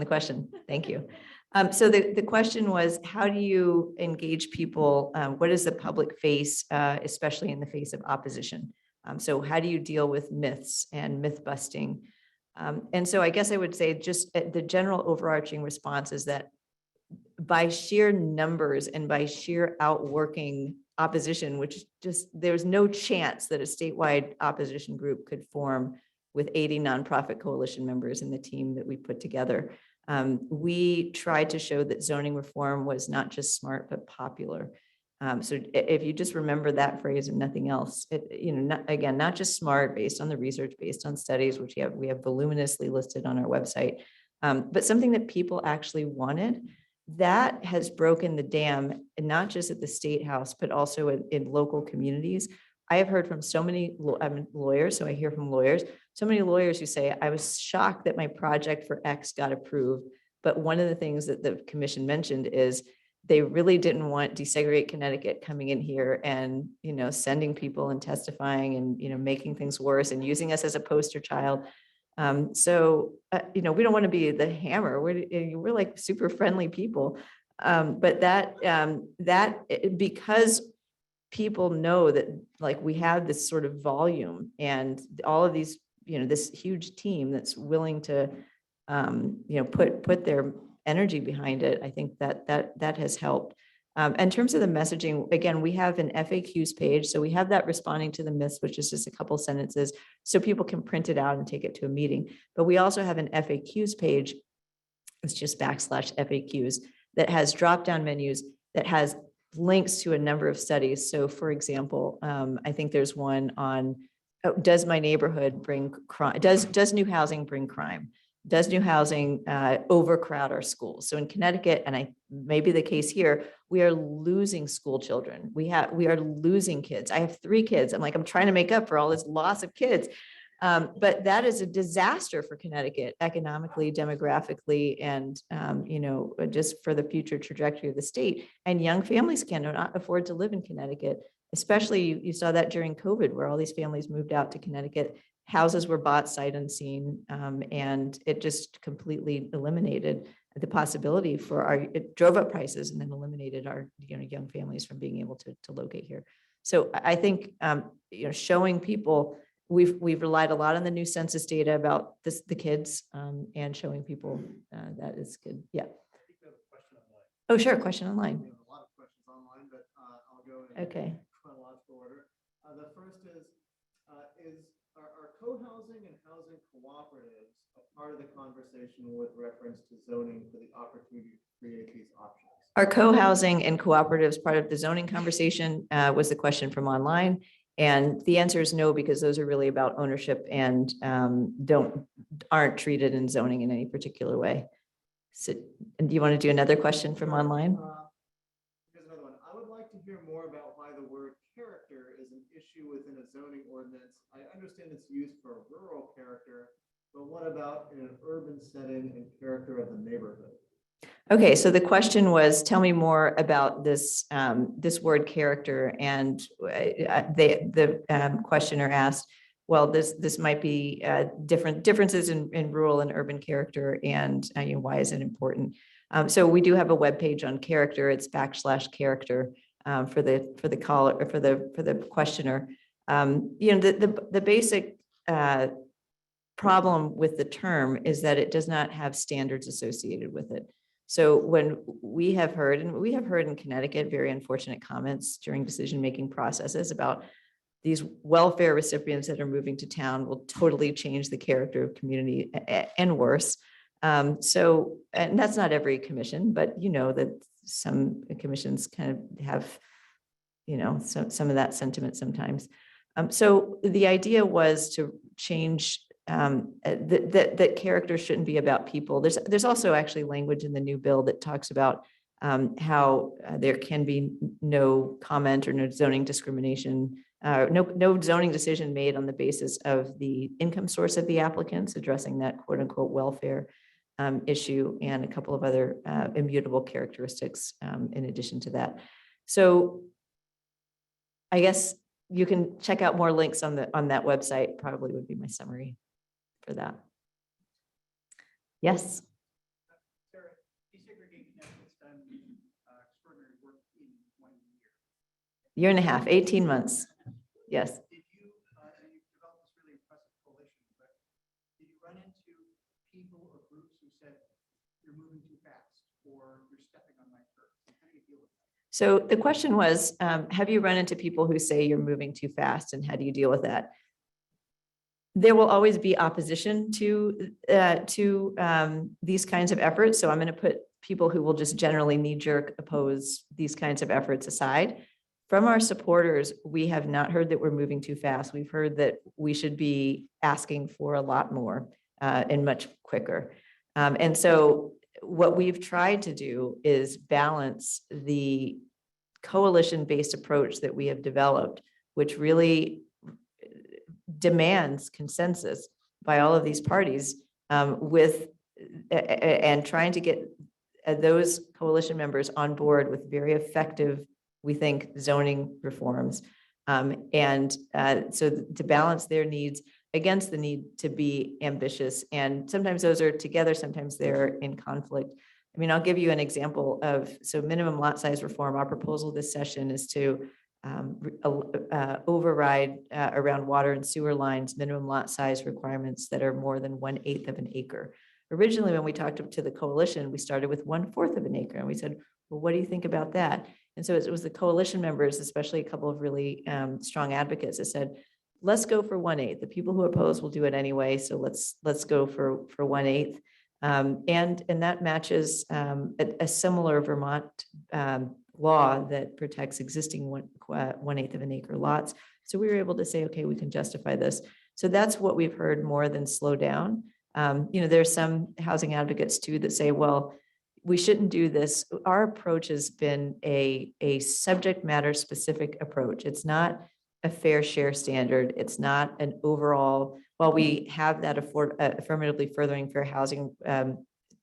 thank you. So the question was, how do you engage people? What is the public face, especially in the face of opposition? So how do you deal with myths and myth busting? And so I guess I would say just the general overarching response is that by sheer numbers and by sheer outworking opposition, which just, there's no chance that a statewide opposition group could form with 80 nonprofit coalition members in the team that we put together. We tried to show that zoning reform was not just smart, but popular. So if you just remember that phrase and nothing else, not just smart based on the research, based on studies, which we have voluminously listed on our website, but something that people actually wanted. That has broken the dam, and not just at the state house, but also in local communities. I have heard from so many lawyers, so I hear from lawyers, so many lawyers who say, I was shocked that my project for X got approved. But one of the things that the commission mentioned is they really didn't want Desegregate Connecticut coming in here and, sending people and testifying and, making things worse and using us as a poster child. We don't want to be the hammer. We're like super friendly people. But because people know that like we have this sort of volume and all of these, this huge team that's willing to, put their energy behind it. I think that has helped. In terms of the messaging, again, we have an FAQs page. So we have that responding to the myths, which is just a couple sentences so people can print it out and take it to a meeting. But we also have an FAQs page. It's just /FAQs that has drop-down menus that has links to a number of studies. So for example, I think there's one on, does my neighborhood bring crime? Does new housing bring crime? Does new housing overcrowd our schools? So in Connecticut, and may be the case here, we are losing school children. We are losing kids. I have 3 kids. I'm trying to make up for all this loss of kids. But that is a disaster for Connecticut economically, demographically, and just for the future trajectory of the state. And young families cannot afford to live in Connecticut, especially you saw that during COVID, where all these families moved out to Connecticut houses were bought sight unseen, and it just completely eliminated the possibility for it drove up prices and then eliminated our young families from being able to locate here. So I think showing people we've relied a lot on the new census data about the kids, and showing people that is good. Yeah. Oh, sure. Question online. We have a lot of questions online, but I'll go in chronological order. The first is are co-housing and housing cooperatives a part of the conversation with reference to zoning for the opportunity to create these options? Are co-housing and cooperatives part of the zoning conversation, was the question from online. And the answer is no, because those are really about ownership and aren't treated in zoning in any particular way. So, and do you want to do another question from online? Here's another one. I would like to hear more about why the word character is an issue within a zoning ordinance. I understand it's used for rural character, but what about in an urban setting and character of the neighborhood? Okay, so the question was, tell me more about this this word character, and the questioner asked, well, this might be differences in rural and urban character, and why is it important? So we do have a webpage on character. It's /character for the caller or for the questioner. The basic problem with the term is that it does not have standards associated with it. So when we have heard in Connecticut very unfortunate comments during decision-making processes about these welfare recipients that are moving to town will totally change the character of community and worse. And that's not every commission, but that some commissions kind of have, some of that sentiment sometimes. So the idea was to change that character shouldn't be about people. There's also actually language in the new bill that talks about how there can be no comment or no zoning discrimination, no zoning decision made on the basis of the income source of the applicants, addressing that quote unquote welfare issue, and a couple of other immutable characteristics in addition to that. So I guess you can check out more links on that website, probably would be my summary for that. Yes. Sara, Desegregate Connecticut's done extraordinary work in 1 year. Year and a half, 18 months. Yes. Did you, and you've developed this really impressive coalition, but did you run into people or groups who said, you're moving too fast, or you're stepping on my turf? How do you deal with that? So the question was, have you run into people who say you're moving too fast, and how do you deal with that? There will always be opposition to these kinds of efforts. So I'm going to put people who will just generally knee-jerk oppose these kinds of efforts aside. From our supporters, we have not heard that we're moving too fast. We've heard that we should be asking for a lot more and much quicker. And so what we've tried to do is balance the coalition-based approach that we have developed, which really demands consensus by all of these parties, and trying to get those coalition members on board with very effective, we think, zoning reforms. So to balance their needs against the need to be ambitious. And sometimes those are together, sometimes they're in conflict. I mean, I'll give you an example of, so minimum lot size reform. Our proposal this session is to override around water and sewer lines, minimum lot size requirements that are more than 1/8 of an acre. Originally, when we talked to the coalition, we started with 1/4 of an acre, and we said, well, what do you think about that? And so it was the coalition members, especially a couple of really strong advocates, that said, let's go for 1/8. The people who oppose will do it anyway, so let's go for 1/8. And that matches a similar Vermont law that protects existing 1/8 of an acre lots. So we were able to say, okay, we can justify this. So that's what we've heard more than slow down. There's some housing advocates too that say, well, we shouldn't do this. Our approach has been a subject matter specific approach. It's not a fair share standard. It's not an overall, while we have that affirmatively furthering fair housing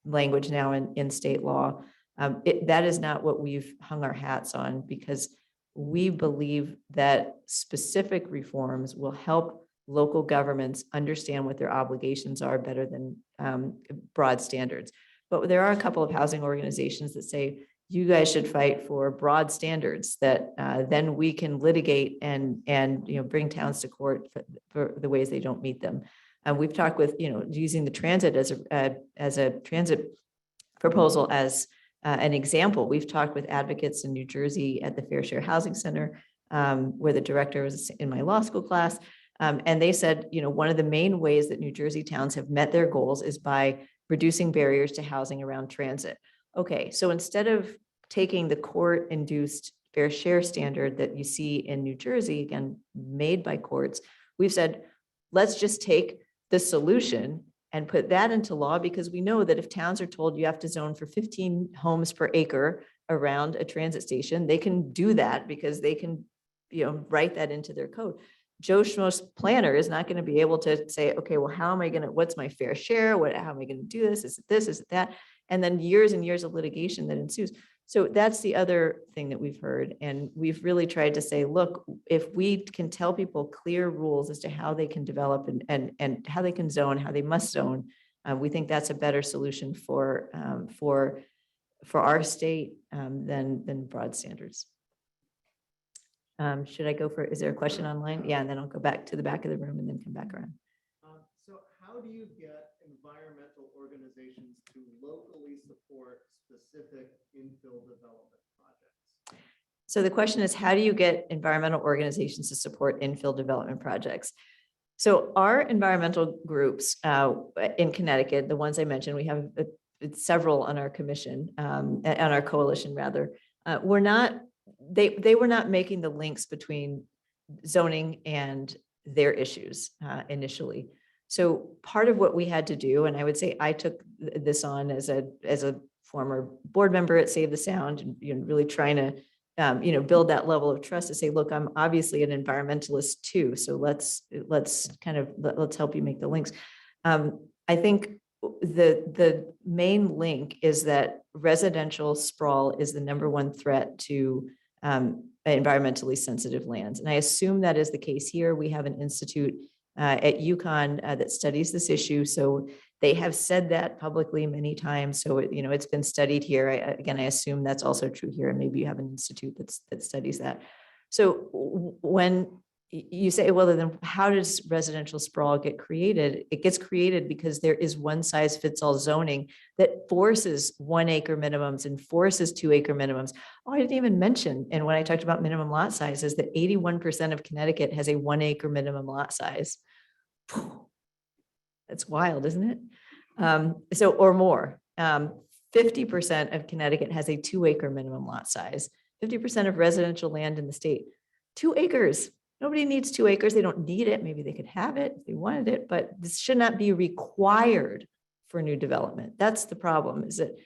language now in state law, that is not what we've hung our hats on, because we believe that specific reforms will help local governments understand what their obligations are better than broad standards. But there are a couple of housing organizations that say, you guys should fight for broad standards that then we can litigate and bring towns to court for the ways they don't meet them. We've talked with, using the transit as a transit proposal as an example. We've talked with advocates in New Jersey at the Fair Share Housing Center, where the director was in my law school class. And they said, one of the main ways that New Jersey towns have met their goals is by reducing barriers to housing around transit. Okay, so instead of taking the court-induced fair share standard that you see in New Jersey, again, made by courts, we've said, let's just take the solution and put that into law, because we know that if towns are told you have to zone for 15 homes per acre around a transit station, they can do that because they can, write that into their code. Joe Schmo's planner is not going to be able to say, okay, well, what's my fair share? How am I going to do this? Is it this? Is it that? And then years and years of litigation that ensues. So that's the other thing that we've heard. And we've really tried to say, look, if we can tell people clear rules as to how they can develop and how they can zone, how they must zone, we think that's a better solution for our state than broad standards. Should I go is there a question online? Yeah, and then I'll go back to the back of the room and then come back around. So how do you get environmental organizations to locally support specific infill development projects? So the question is, how do you get environmental organizations to support infill development projects? So our environmental groups in Connecticut, the ones I mentioned, we have several on our commission, on our coalition rather, they were not making the links between zoning and their issues initially. So part of what we had to do, and I would say I took this on as a former board member at Save the Sound, and really trying to build that level of trust to say, look, I'm obviously an environmentalist too, so let's help you make the links. I think the main link is that residential sprawl is the #1 threat to environmentally sensitive lands. And I assume that is the case here. We have an institute at UConn that studies this issue. So they have said that publicly many times. So, it's been studied here. I assume that's also true here. And maybe you have an institute that studies that. So when you say, well, then how does residential sprawl get created? It gets created because there is one size fits all zoning that forces 1 acre minimums and forces 2 acre minimums. Oh, I didn't even mention, and when I talked about minimum lot sizes, that 81% of Connecticut has a 1 acre minimum lot size. That's wild, isn't it? Or more. 50% of Connecticut has a 2 acre minimum lot size. 50% of residential land in the state, 2 acres. Nobody needs 2 acres. They don't need it. Maybe they could have it if they wanted it, but this should not be required for new development. That's the problem, is that,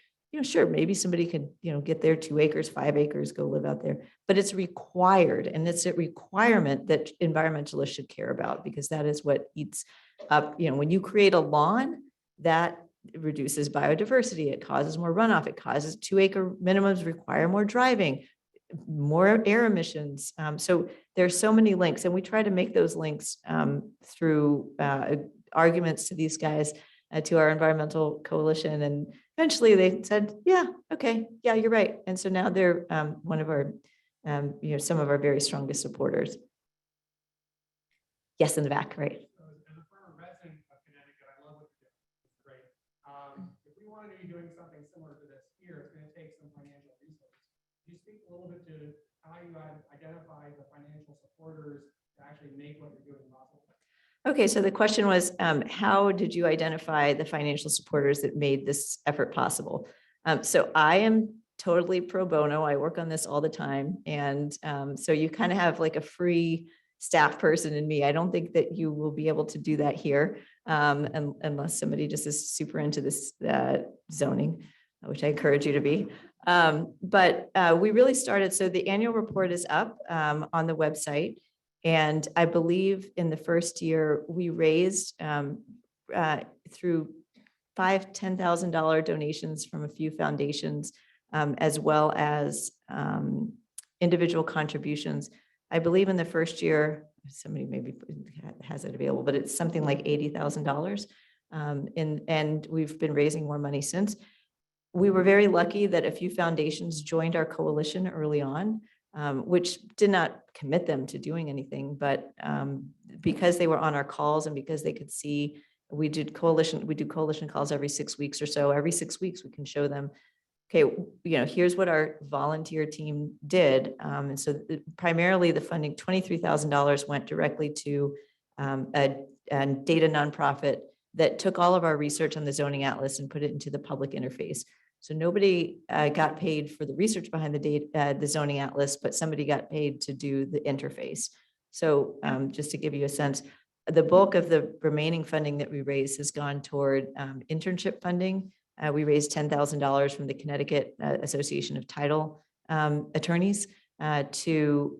sure, maybe somebody could, get their 2 acres, 5 acres, go live out there, but it's required. And it's a requirement that environmentalists should care about, because that is what eats up, when you create a lawn, that reduces biodiversity. It causes more runoff. It causes 2 acre minimums require more driving, more air emissions. So there's so many links, and we try to make those links through arguments to these guys, to our environmental coalition. And eventually they said, yeah, okay, yeah, you're right. And so now they're one of our, some of our very strongest supporters. Yes, in the back, right. As a former resident of Connecticut, I love what you're doing. It's great. If we wanted to be doing something similar to this here, it's going to take some financial resources. Can you speak a little bit to how you identify the financial supporters to actually make what you're doing possible? Okay, so the question was, how did you identify the financial supporters that made this effort possible? So I am totally pro bono. I work on this all the time. And so you kind of have like a free staff person in me. I don't think that you will be able to do that here unless somebody just is super into this zoning, which I encourage you to be. But we really started, so the annual report is up on the website. And I believe in the first year, we raised through $10,000 donations from a few foundations, as well as individual contributions. I believe in the first year, somebody maybe has it available, but it's something like $80,000. And we've been raising more money since. We were very lucky that a few foundations joined our coalition early on, which did not commit them to doing anything, but because they were on our calls and because they could see, we do coalition calls every 6 weeks or so. Every 6 weeks, we can show them, okay, here's what our volunteer team did. And so primarily the funding, $23,000 went directly to a data nonprofit that took all of our research on the zoning atlas and put it into the public interface. So nobody got paid for the research behind the zoning atlas, but somebody got paid to do the interface. So just to give you a sense, the bulk of the remaining funding that we raised has gone toward internship funding. We raised $10,000 from the Connecticut Association of Title Attorneys to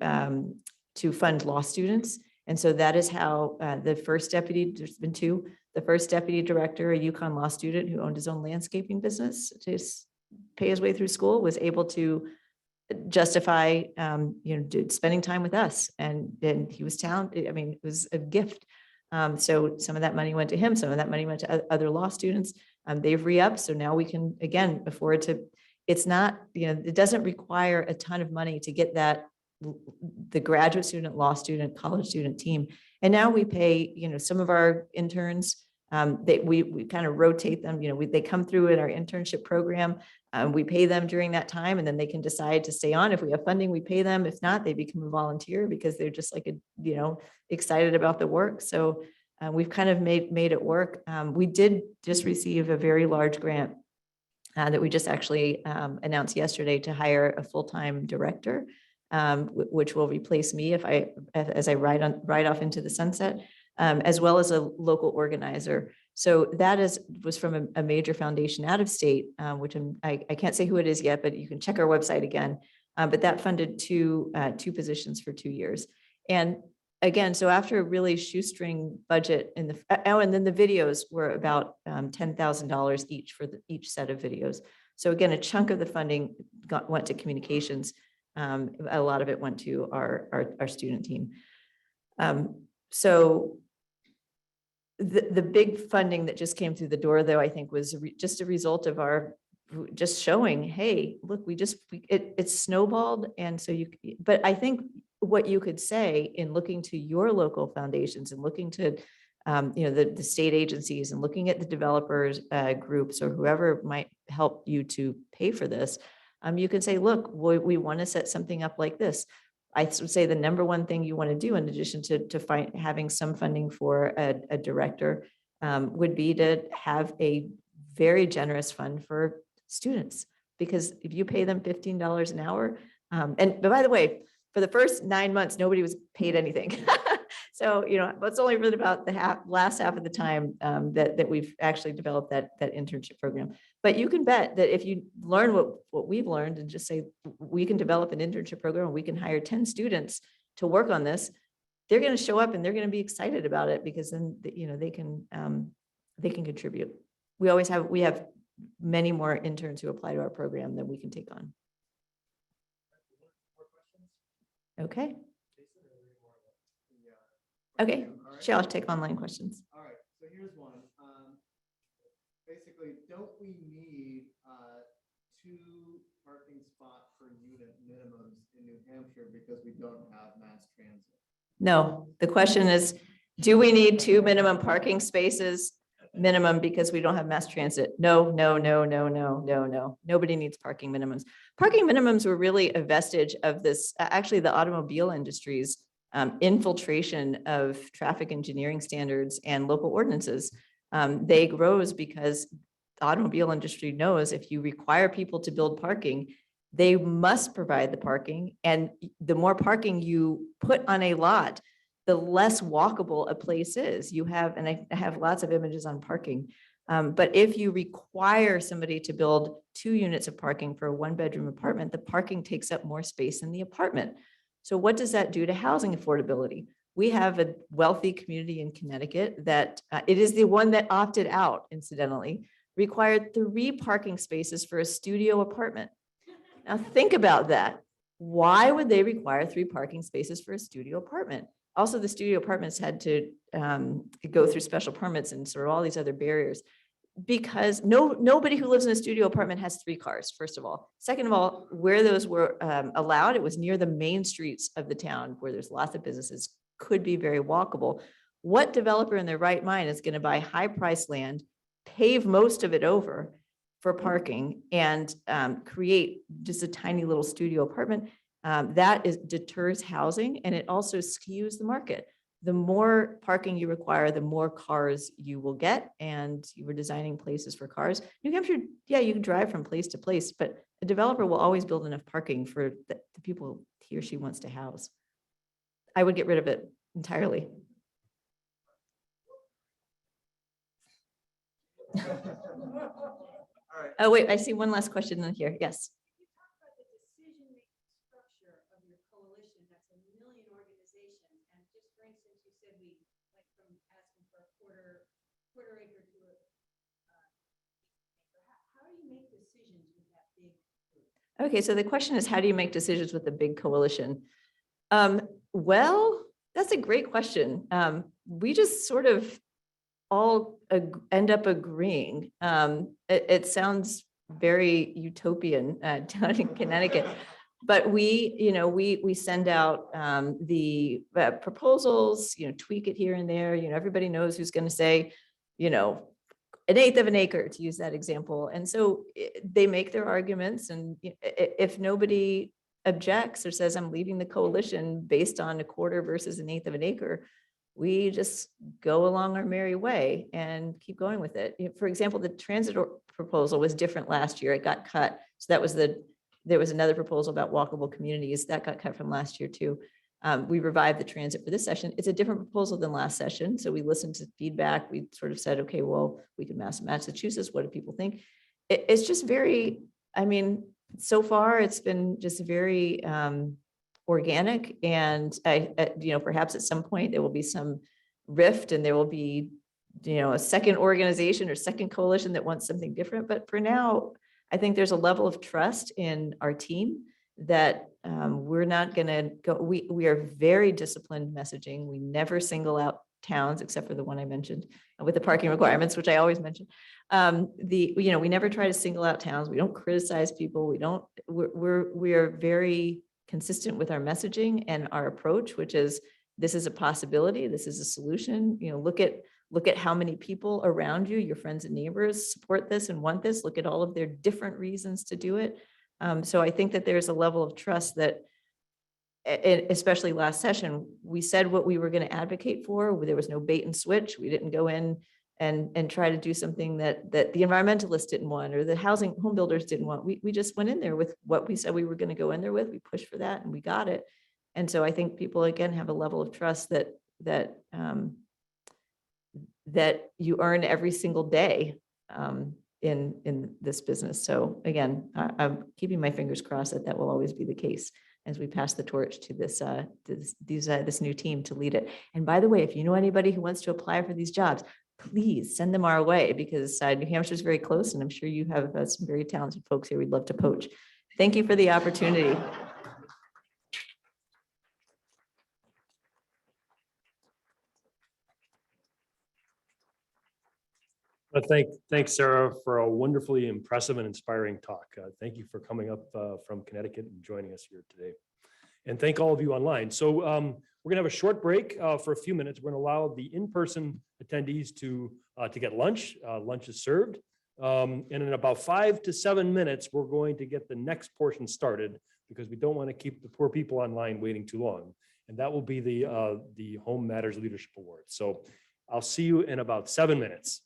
fund law students. And so that is how the first deputy, there's been two, the first deputy director, a UConn law student who owned his own landscaping business to pay his way through school, was able to justify, spending time with us. And he was talented. I mean, it was a gift. So some of that money went to him. Some of that money went to other law students. They've re-upped. So now we can, again, afford to, it's not, it doesn't require a ton of money to get the graduate student, law student, college student team. And now we pay, some of our interns, we kind of rotate them, they come through in our internship program. We pay them during that time, and then they can decide to stay on. If we have funding, we pay them. If not, they become a volunteer because they're just like, excited about the work. So we've kind of made it work. We did just receive a very large grant that we just actually announced yesterday to hire a full-time director, which will replace me as I ride off into the sunset, as well as a local organizer. So that was from a major foundation out of state, which I can't say who it is yet, but you can check our website again. But that funded two positions for 2 years. And again, so after a really shoestring budget and then the videos were about $10,000 each for each set of videos. So again, a chunk of the funding went to communications. A lot of it went to our student team. So the big funding that just came through the door, though, I think was just a result of our just showing, hey, look, it's snowballed. And so but I think what you could say in looking to your local foundations and looking to, the state agencies and looking at the developers groups or whoever might help you to pay for this, you can say, look, we want to set something up like this. I would say the number one thing you want to do, in addition to having some funding for a director, would be to have a very generous fund for students. Because if you pay them $15 an hour, but by the way, for the first 9 months, nobody was paid anything. So, it's only really about the last half of the time that we've actually developed that internship program. But you can bet that if you learn what we've learned and just say, we can develop an internship program, and we can hire 10 students to work on this, they're going to show up and they're going to be excited about it, because then, they can contribute. We have many more interns who apply to our program than we can take on. Okay. Okay, All right. sure, I'll take online questions. All right, so here's one. Basically, don't we need 2 parking spots per unit minimums in New Hampshire because we don't have mass transit? No, the question is, do we need 2 minimum parking spaces minimum because we don't have mass transit? No. Nobody needs parking minimums. Parking minimums were really a vestige of this, actually the automobile industry's infiltration of traffic engineering standards and local ordinances. They rose because the automobile industry knows if you require people to build parking, they must provide the parking. And the more parking you put on a lot, the less walkable a place is. And I have lots of images on parking. But if you require somebody to build 2 units of parking for a 1-bedroom apartment, the parking takes up more space in the apartment. So what does that do to housing affordability? We have a wealthy community in Connecticut that it is the one that opted out, incidentally, required 3 parking spaces for a studio apartment. Now think about that. Why would they require 3 parking spaces for a studio apartment? Also, the studio apartments had to go through special permits and sort of all these other barriers, because nobody who lives in a studio apartment has 3 cars, first of all. Second of all, where those were allowed, it was near the main streets of the town where there's lots of businesses, could be very walkable. What developer in their right mind is going to buy high-priced land, pave most of it over for parking, and create just a tiny little studio apartment? That deters housing, and it also skews the market. The more parking you require, the more cars you will get, and you were designing places for cars. New Hampshire, yeah, you can drive from place to place, but a developer will always build enough parking for the people he or she wants to house. I would get rid of it entirely. All right. Oh, wait, I see one last question in here. Yes. You talk about the decision-making structure of your coalition, that's a million organizations, and just for instance, you said we went from asking for a quarter acre to a acre. How do you make decisions with that big group? Okay, so the question is, how do you make decisions with a big coalition? Well, that's a great question. We just sort of all end up agreeing. It sounds very utopian down in Connecticut, but we send out the proposals, tweak it here and there. Everybody knows who's going to say, an eighth of an acre, to use that example. And so they make their arguments, and if nobody objects or says, I'm leaving the coalition based on a quarter versus an eighth of an acre, we just go along our merry way and keep going with it. For example, the transit proposal was different last year. It got cut. So there was another proposal about walkable communities that got cut from last year too. We revived the transit for this session. It's a different proposal than last session. So we listened to feedback. We sort of said, okay, well, we can Massachusetts. What do people think? It's just very, so far it's been just very organic, and perhaps at some point there will be some rift, and there will be, a second organization or second coalition that wants something different. But for now, I think there's a level of trust in our team that we're not going to go. We are very disciplined messaging. We never single out towns except for the one I mentioned with the parking requirements, which I always mention. We never try to single out towns. We don't criticize people. We are very consistent with our messaging and our approach, which is, this is a possibility. This is a solution. Look at how many people around you, your friends and neighbors, support this and want this. Look at all of their different reasons to do it. So I think that there's a level of trust that, especially last session, we said what we were going to advocate for. There was no bait and switch. We didn't go in and try to do something that the environmentalists didn't want, or the home builders didn't want. We just went in there with what we said we were going to go in there with. We pushed for that and we got it. And so I think people, again, have a level of trust that you earn every single day in this business. So again, I'm keeping my fingers crossed that will always be the case as we pass the torch to this new team to lead it. And by the way, if you know anybody who wants to apply for these jobs, please send them our way, because New Hampshire is very close, and I'm sure you have some very talented folks here we'd love to poach. Thank you for the opportunity. Thanks, Sarah, for a wonderfully impressive and inspiring talk. Thank you for coming up from Connecticut and joining us here today. And thank all of you online. So we're gonna have a short break for a few minutes. We're gonna allow the in-person attendees to get lunch. Lunch is served. And in about 5 to 7 minutes, we're going to get the next portion started, because we don't want to keep the poor people online waiting too long. And that will be the Home Matters Leadership Award. So I'll see you in about 7 minutes.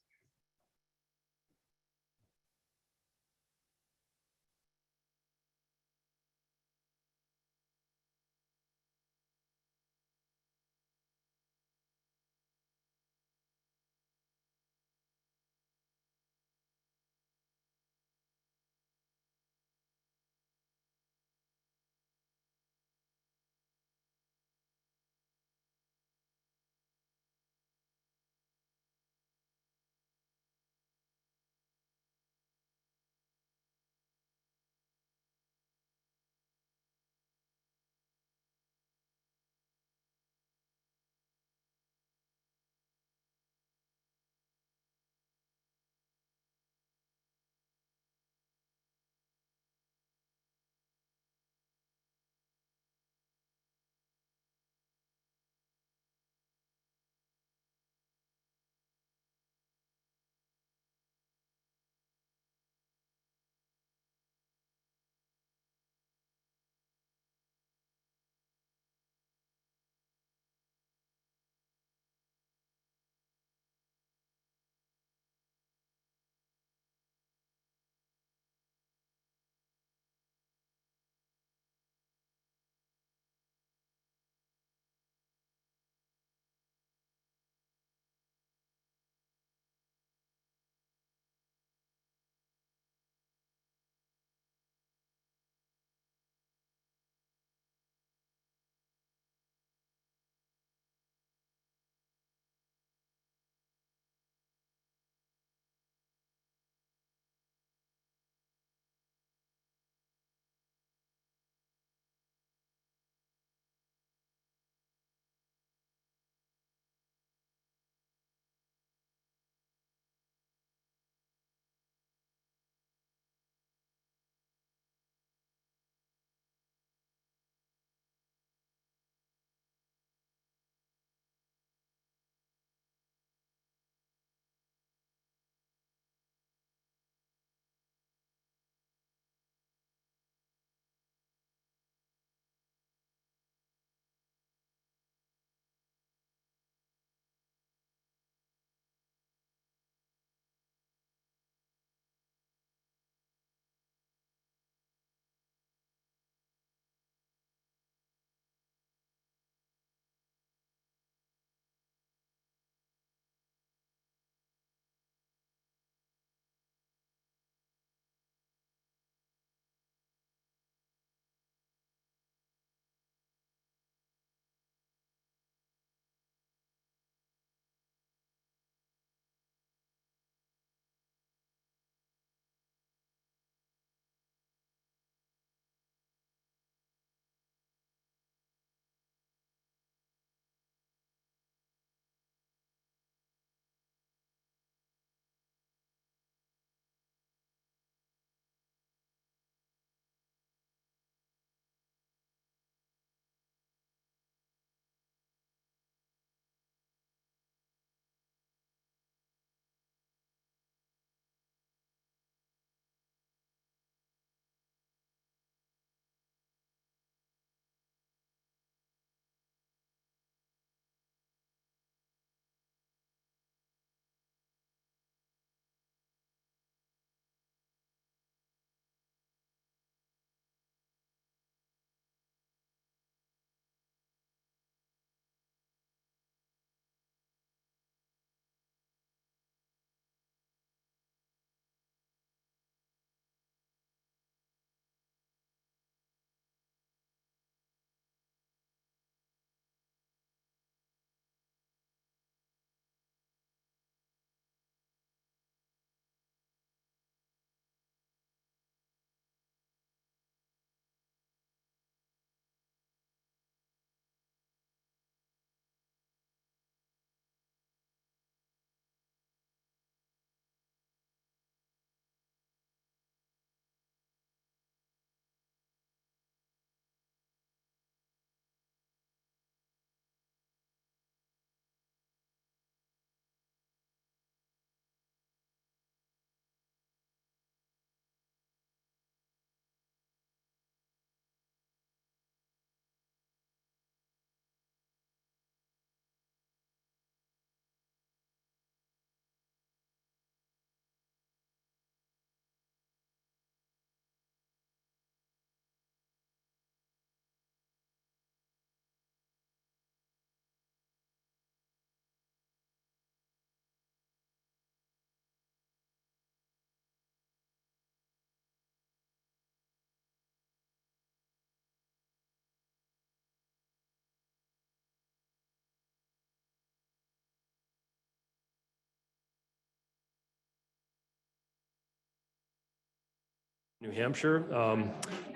New Hampshire,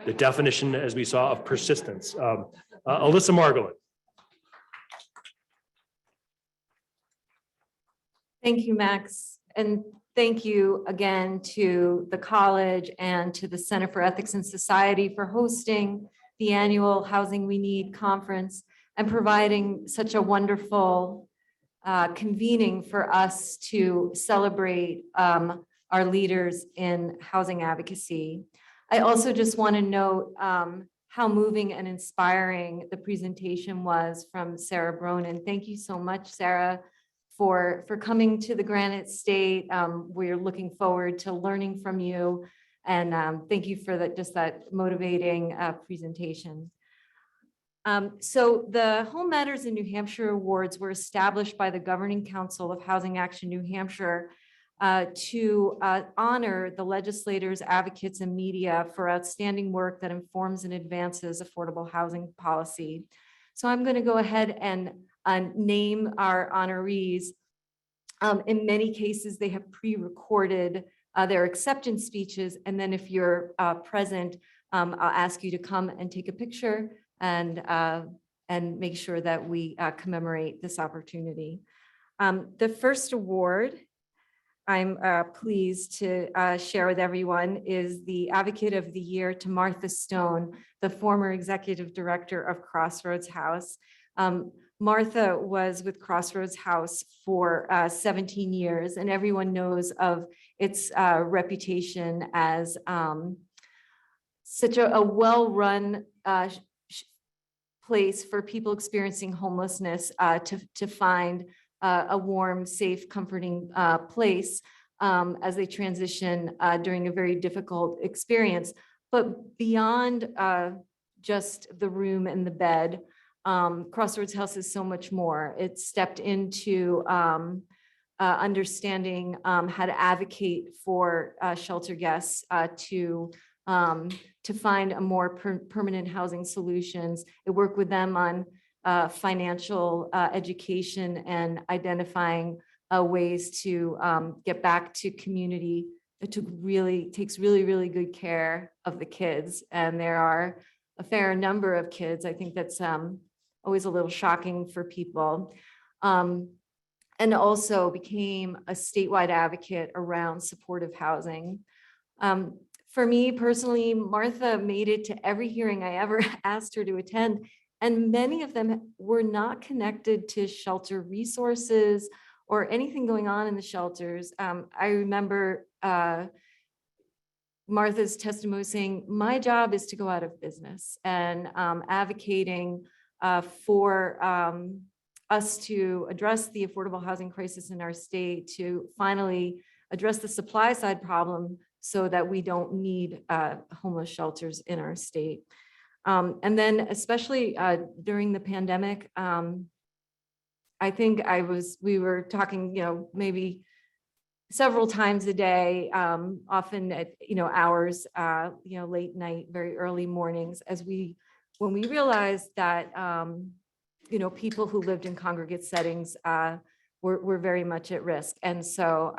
the definition, as we saw, of persistence. Alyssa Margolin. Thank you, Max. And thank you again to the college and to the Center for Ethics and Society for hosting the annual Housing We Need conference and providing such a wonderful convening for us to celebrate our leaders in housing advocacy. I also just want to note how moving and inspiring the presentation was from Sara Bronin. Thank you so much, Sara, for coming to the Granite State. We're looking forward to learning from you. And thank you for that motivating presentation. So the Home Matters in New Hampshire Awards were established by the Governing Council of Housing Action New Hampshire to honor the legislators, advocates, and media for outstanding work that informs and advances affordable housing policy. So I'm going to go ahead and name our honorees. In many cases, they have pre-recorded their acceptance speeches. And then if you're present, I'll ask you to come and take a picture and make sure that we commemorate this opportunity. The first award I'm pleased to share with everyone is the Advocate of the Year to Martha Stone, the former executive director of Crossroads House. Martha was with Crossroads House for 17 years, and everyone knows of its reputation as such a well-run place for people experiencing homelessness to find a warm, safe, comforting place as they transition during a very difficult experience. But beyond just the room and the bed, Crossroads House is so much more. It stepped into understanding how to advocate for shelter guests to find a more permanent housing solutions. It worked with them on financial education and identifying ways to get back to community. It takes really good care of the kids, and there are a fair number of kids. I think that's always a little shocking for people. And also became a statewide advocate around supportive housing. For me personally, Martha made it to every hearing I ever asked her to attend, and many of them were not connected to shelter resources or anything going on in the shelters. I remember Martha's testimony saying, my job is to go out of business, and advocating for us to address the affordable housing crisis in our state, to finally address the supply side problem so that we don't need homeless shelters in our state. And then especially during the pandemic, I think we were talking, maybe several times a day, often at, hours, late night, very early mornings, when we realized that, people who lived in congregate settings were very much at risk. And so,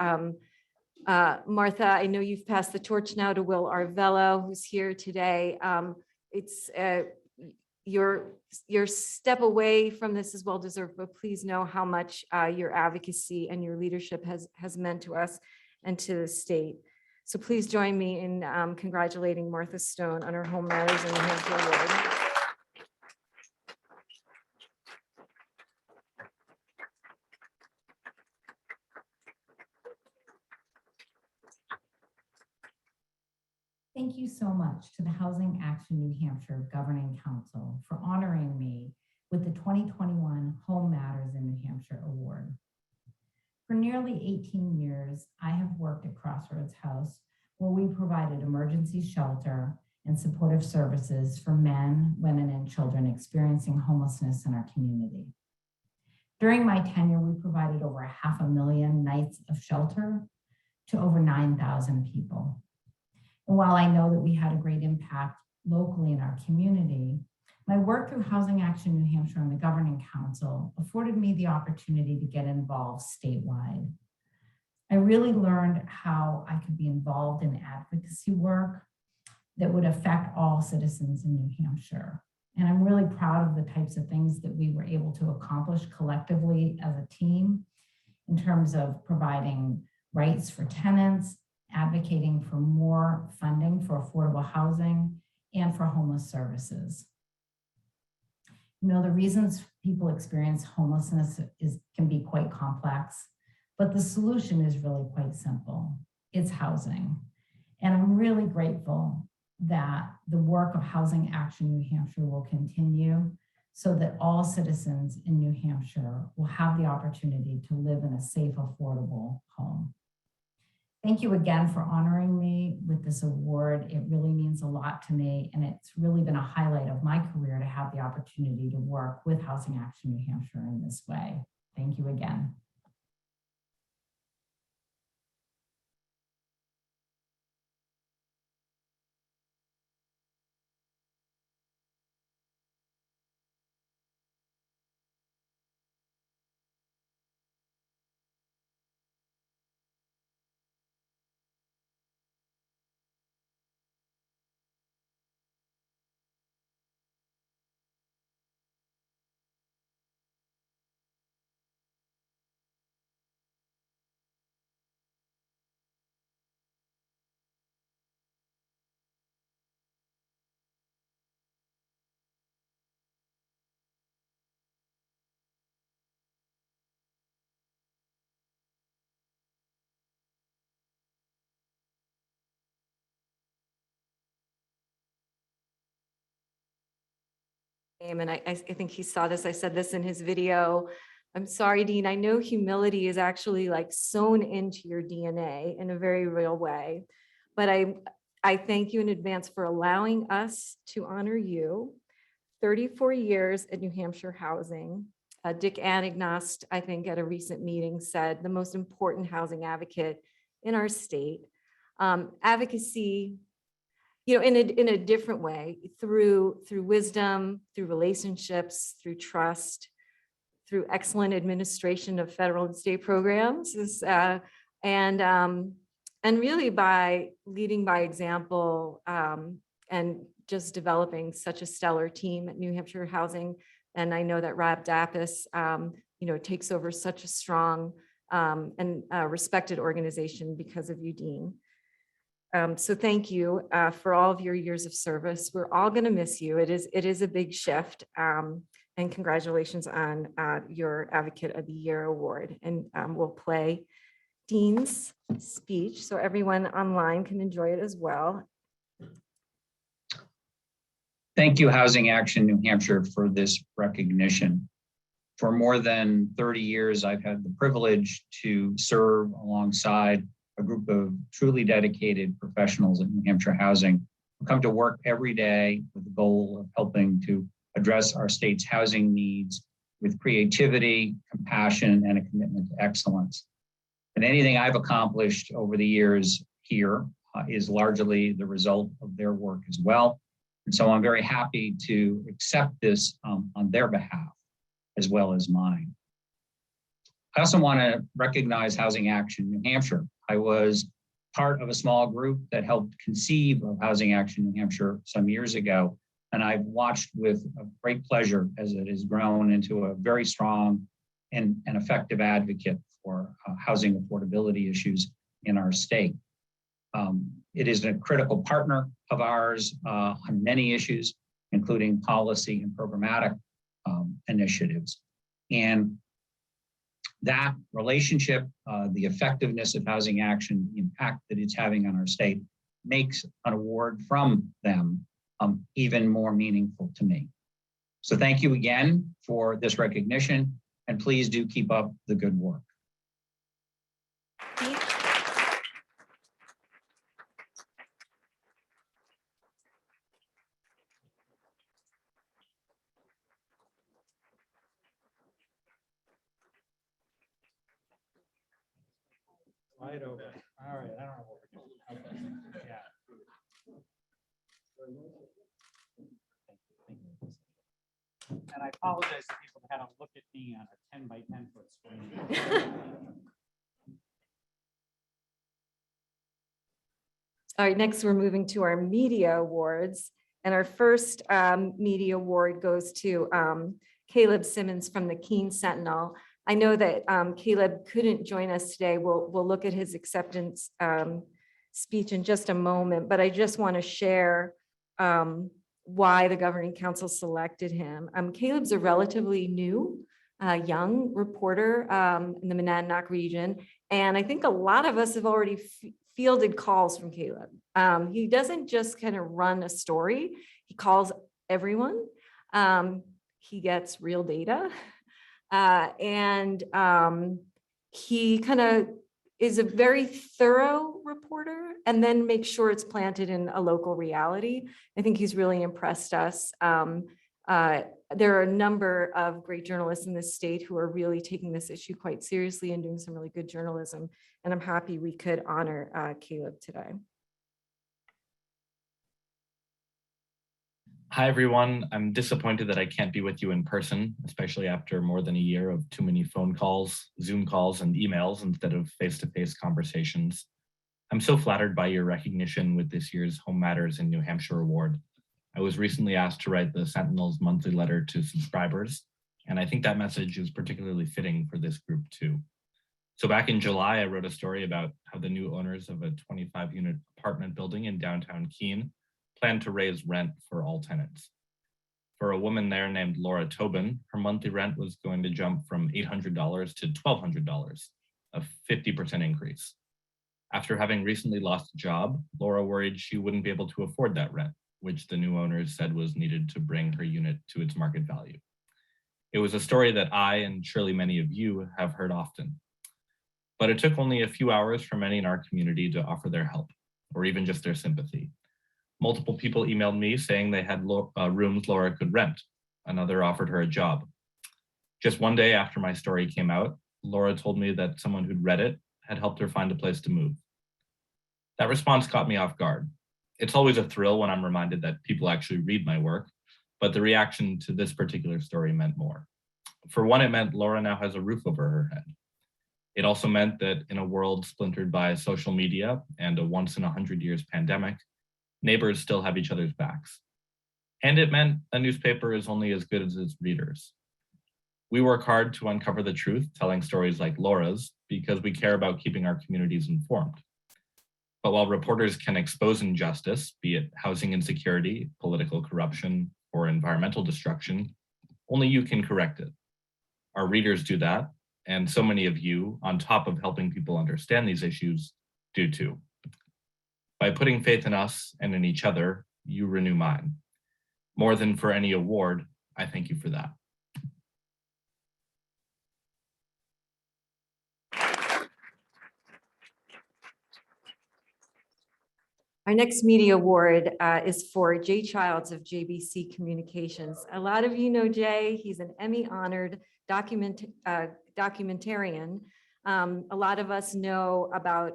Martha, I know you've passed the torch now to Will Arvello, who's here today. It's your step away from this is well deserved, but please know how much your advocacy and your leadership has meant to us and to the state. So please join me in congratulating Martha Stone on her Home Matters in New Hampshire Award. Thank you so much to the Housing Action New Hampshire Governing Council for honoring me with the 2021 Home Matters in New Hampshire Award. For nearly 18 years, I have worked at Crossroads House, where we provided emergency shelter and supportive services for men, women, and children experiencing homelessness in our community. During my tenure, we provided over 500,000 nights of shelter to over 9,000 people. And while I know that we had a great impact locally in our community, my work through Housing Action New Hampshire and the Governing Council afforded me the opportunity to get involved statewide. I really learned how I could be involved in advocacy work that would affect all citizens in New Hampshire. And I'm really proud of the types of things that we were able to accomplish collectively as a team in terms of providing rights for tenants, advocating for more funding for affordable housing, and for homeless services. You know, the reasons people experience homelessness can be quite complex, but the solution is really quite simple. It's housing. And I'm really grateful that the work of Housing Action New Hampshire will continue so that all citizens in New Hampshire will have the opportunity to live in a safe, affordable home. Thank you again for honoring me with this award. It really means a lot to me, and it's really been a highlight of my career to have the opportunity to work with Housing Action New Hampshire in this way. Thank you again. And I think he saw this. I said this in his video. I'm sorry, Dean. I know humility is actually like sewn into your DNA in a very real way. But I thank you in advance for allowing us to honor you. 34 years at New Hampshire Housing. Dick Anagnost, I think at a recent meeting, said the most important housing advocate in our state. Advocacy, you know, in a different way, through wisdom, through relationships, through trust, through excellent administration of federal and state programs, and really by leading by example and just developing such a stellar team at New Hampshire Housing. And I know that Rob Dappis, you know, takes over such a strong and respected organization because of you, Dean. So thank you for all of your years of service. We're all going to miss you. It is a big shift. And congratulations on your Advocate of the Year award. And we'll play Dean's speech so everyone online can enjoy it as well. Thank you, Housing Action New Hampshire, for this recognition. For more than 30 years, I've had the privilege to serve alongside a group of truly dedicated professionals at New Hampshire Housing who come to work every day with the goal of helping to address our state's housing needs with creativity, compassion, and a commitment to excellence. And anything I've accomplished over the years here is largely the result of their work as well. And so I'm very happy to accept this on their behalf as well as mine. I also want to recognize Housing Action New Hampshire. I was part of a small group that helped conceive of Housing Action New Hampshire some years ago, and I've watched with a great pleasure as it has grown into a very strong and effective advocate for housing affordability issues in our state. It is a critical partner of ours on many issues, including policy and programmatic initiatives. And that relationship, the effectiveness of Housing Action, the impact that it's having on our state makes an award from them even more meaningful to me. So thank you again for this recognition, and please do keep up the good work. Slide over. All right, I don't know what we're doing. Okay. Yeah. And I apologize to people that had to look at me on a 10 by 10 foot screen. All right, next we're moving to our media awards. And our first media award goes to Caleb Simmons from the Keene Sentinel. I know that Caleb couldn't join us today. We'll look at his acceptance speech in just a moment, but I just want to share why the Governing Council selected him. Caleb's a relatively new, young reporter in the Monadnock region, and I think a lot of us have already fielded calls from Caleb. He doesn't just kind of run a story, he calls everyone. He gets real data. And he kind of is a very thorough reporter and then makes sure it's planted in a local reality. I think he's really impressed us. There are a number of great journalists in this state who are really taking this issue quite seriously and doing some really good journalism. And I'm happy we could honor Caleb today. Hi, everyone. I'm disappointed that I can't be with you in person, especially after more than a year of too many phone calls, Zoom calls, and emails instead of face-to-face conversations. I'm so flattered by your recognition with this year's Home Matters in New Hampshire Award. I was recently asked to write the Sentinel's monthly letter to subscribers, and I think that message is particularly fitting for this group too. So back in July, I wrote a story about how the new owners of a 25-unit apartment building in downtown Keene plan to raise rent for all tenants. For a woman there named Laura Tobin, her monthly rent was going to jump from $800 to $1,200, a 50% increase. After having recently lost a job, Laura worried she wouldn't be able to afford that rent, which the new owners said was needed to bring her unit to its market value. It was a story that I, and surely many of you, have heard often. But it took only a few hours for many in our community to offer their help, or even just their sympathy. Multiple people emailed me saying they had rooms Laura could rent. Another offered her a job. Just one day after my story came out, Laura told me that someone who'd read it had helped her find a place to move. That response caught me off guard. It's always a thrill when I'm reminded that people actually read my work, but the reaction to this particular story meant more. For one, it meant Laura now has a roof over her head. It also meant that in a world splintered by social media and a once in 100 years pandemic, neighbors still have each other's backs. And it meant a newspaper is only as good as its readers. We work hard to uncover the truth, telling stories like Laura's, because we care about keeping our communities informed. But while reporters can expose injustice, be it housing insecurity, political corruption, or environmental destruction, only you can correct it. Our readers do that, and so many of you, on top of helping people understand these issues, do too. By putting faith in us and in each other, you renew mine. More than for any award, I thank you for that. Our next media award is for Jay Childs of JBC Communications. A lot of you know Jay. He's an Emmy-honored documentarian. A lot of us know about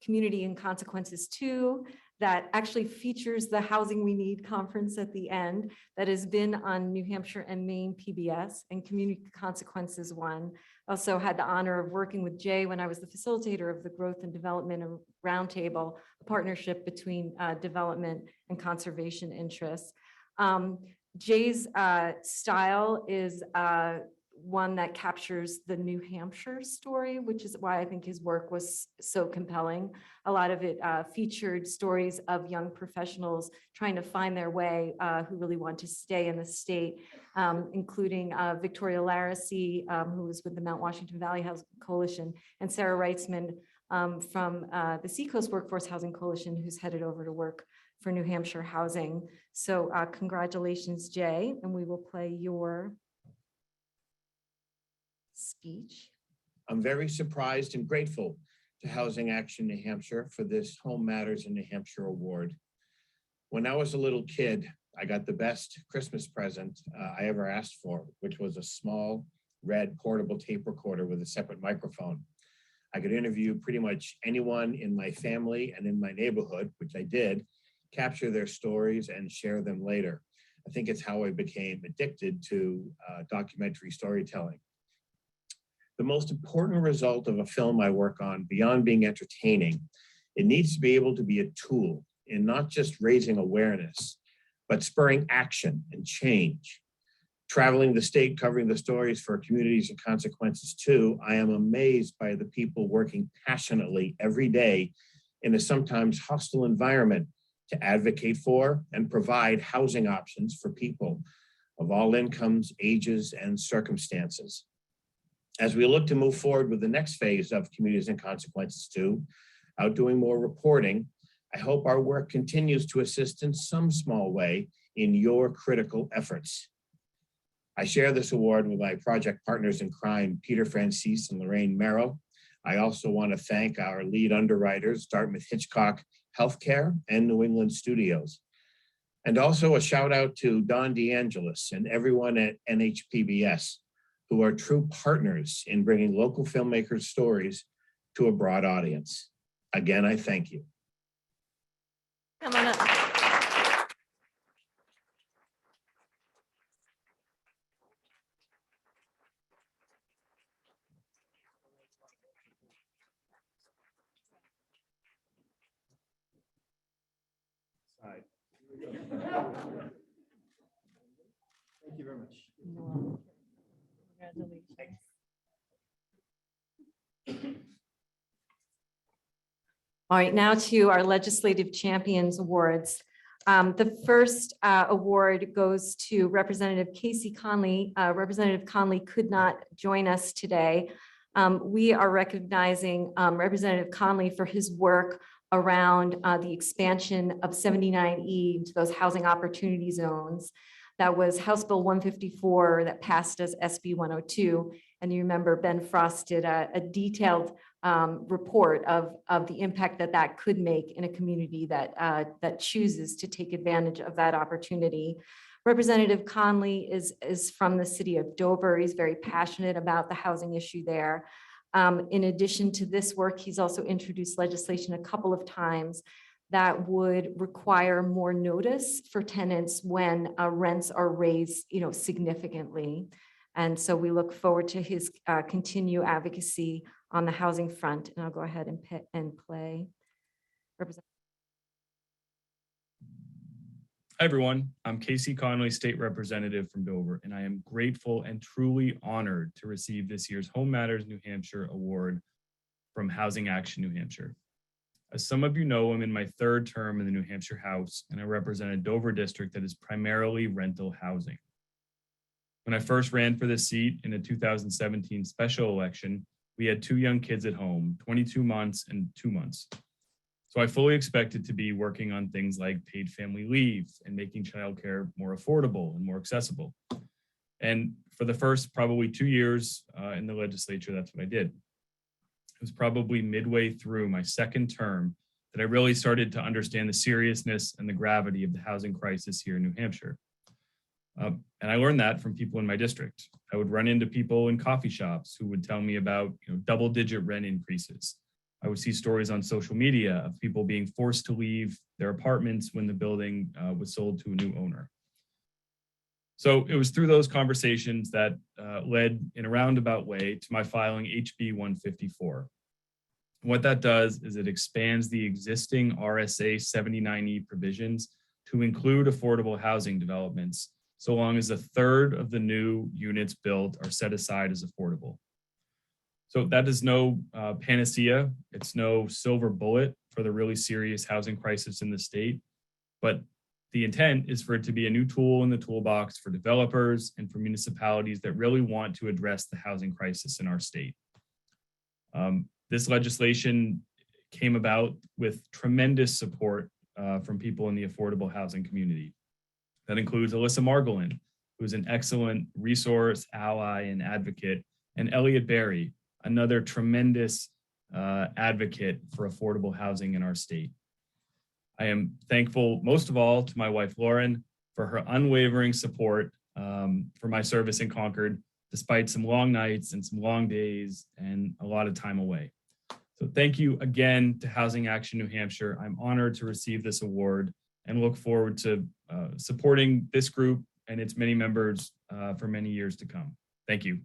Community and Consequences 2, that actually features the Housing We Need conference at the end, that has been on New Hampshire and Maine PBS, and Community Consequences 1. Also had the honor of working with Jay when I was the facilitator of the Growth and Development Roundtable, a partnership between development and conservation interests. Jay's style is one that captures the New Hampshire story, which is why I think his work was so compelling. A lot of it featured stories of young professionals trying to find their way who really want to stay in the state, including Victoria Laracy, who was with the Mount Washington Valley Housing Coalition, and Sara Reitzman from the Seacoast Workforce Housing Coalition, who's headed over to work for New Hampshire Housing. So congratulations, Jay, and we will play your speech. I'm very surprised and grateful to Housing Action New Hampshire for this Home Matters in New Hampshire award. When I was a little kid, I got the best Christmas present I ever asked for, which was a small red portable tape recorder with a separate microphone. I could interview pretty much anyone in my family and in my neighborhood, which I did, capture their stories and share them later. I think it's how I became addicted to documentary storytelling. The most important result of a film I work on, beyond being entertaining, It needs to be able to be a tool in not just raising awareness, but spurring action and change. Traveling the state, covering the stories for communities and consequences too, I am amazed by the people working passionately every day in a sometimes hostile environment to advocate for and provide housing options for people of all incomes, ages, and circumstances. As we look to move forward with the next phase of Communities and Consequences too, out doing more reporting, I hope our work continues to assist in some small way in your critical efforts. I share this award with my project partners in crime, Peter Francis and Lorraine Merrill. I also want to thank our lead underwriters, Dartmouth Hitchcock Healthcare and New England Studios. And also a shout out to Don DeAngelis and everyone at NHPBS, who are true partners in bringing local filmmakers' stories to a broad audience. Again, I thank you. Come on up. Thank you very much. Congratulations. All right, now to our Legislative Champions Awards. The first award goes to Representative Casey Conley. Representative Conley could not join us today. We are recognizing Representative Conley for his work around the expansion of 79E into those housing opportunity zones. That was House Bill 154 that passed as SB 102. And you remember Ben Frost did a detailed report of the impact that could make in a community that chooses to take advantage of that opportunity. Representative Conley is from the city of Dover. He's very passionate about the housing issue there. In addition to this work, he's also introduced legislation a couple of times that would require more notice for tenants when rents are raised, significantly. And so we look forward to his continued advocacy on the housing front. And I'll go ahead and play. Hi, everyone. I'm Casey Conley, State Representative from Dover, and I am grateful and truly honored to receive this year's Home Matters New Hampshire Award from Housing Action New Hampshire. As some of you know, I'm in my third term in the New Hampshire House, and I represent a Dover district that is primarily rental housing. When I first ran for this seat in a 2017 special election, we had 2 young kids at home, 22 months and 2 months. So I fully expected to be working on things like paid family leave and making childcare more affordable and more accessible. And for the first probably 2 years in the legislature, that's what I did. It was probably midway through my second term that I really started to understand the seriousness and the gravity of the housing crisis here in New Hampshire. And I learned that from people in my district. I would run into people in coffee shops who would tell me about double-digit rent increases. I would see stories on social media of people being forced to leave their apartments when the building was sold to a new owner. So it was through those conversations that led in a roundabout way to my filing HB 154. What that does is it expands the existing RSA 79E provisions to include affordable housing developments, so long as 1/3 of the new units built are set aside as affordable. So that is no panacea. It's no silver bullet for the really serious housing crisis in the state, but the intent is for it to be a new tool in the toolbox for developers and for municipalities that really want to address the housing crisis in our state. This legislation came about with tremendous support from people in the affordable housing community. That includes Alyssa Margolin, who's an excellent resource, ally, and advocate, and Elliot Berry, another tremendous advocate for affordable housing in our state. I am thankful most of all to my wife, Lauren, for her unwavering support for my service in Concord, despite some long nights and some long days and a lot of time away. So thank you again to Housing Action New Hampshire. I'm honored to receive this award and look forward to supporting this group and its many members for many years to come. Thank you.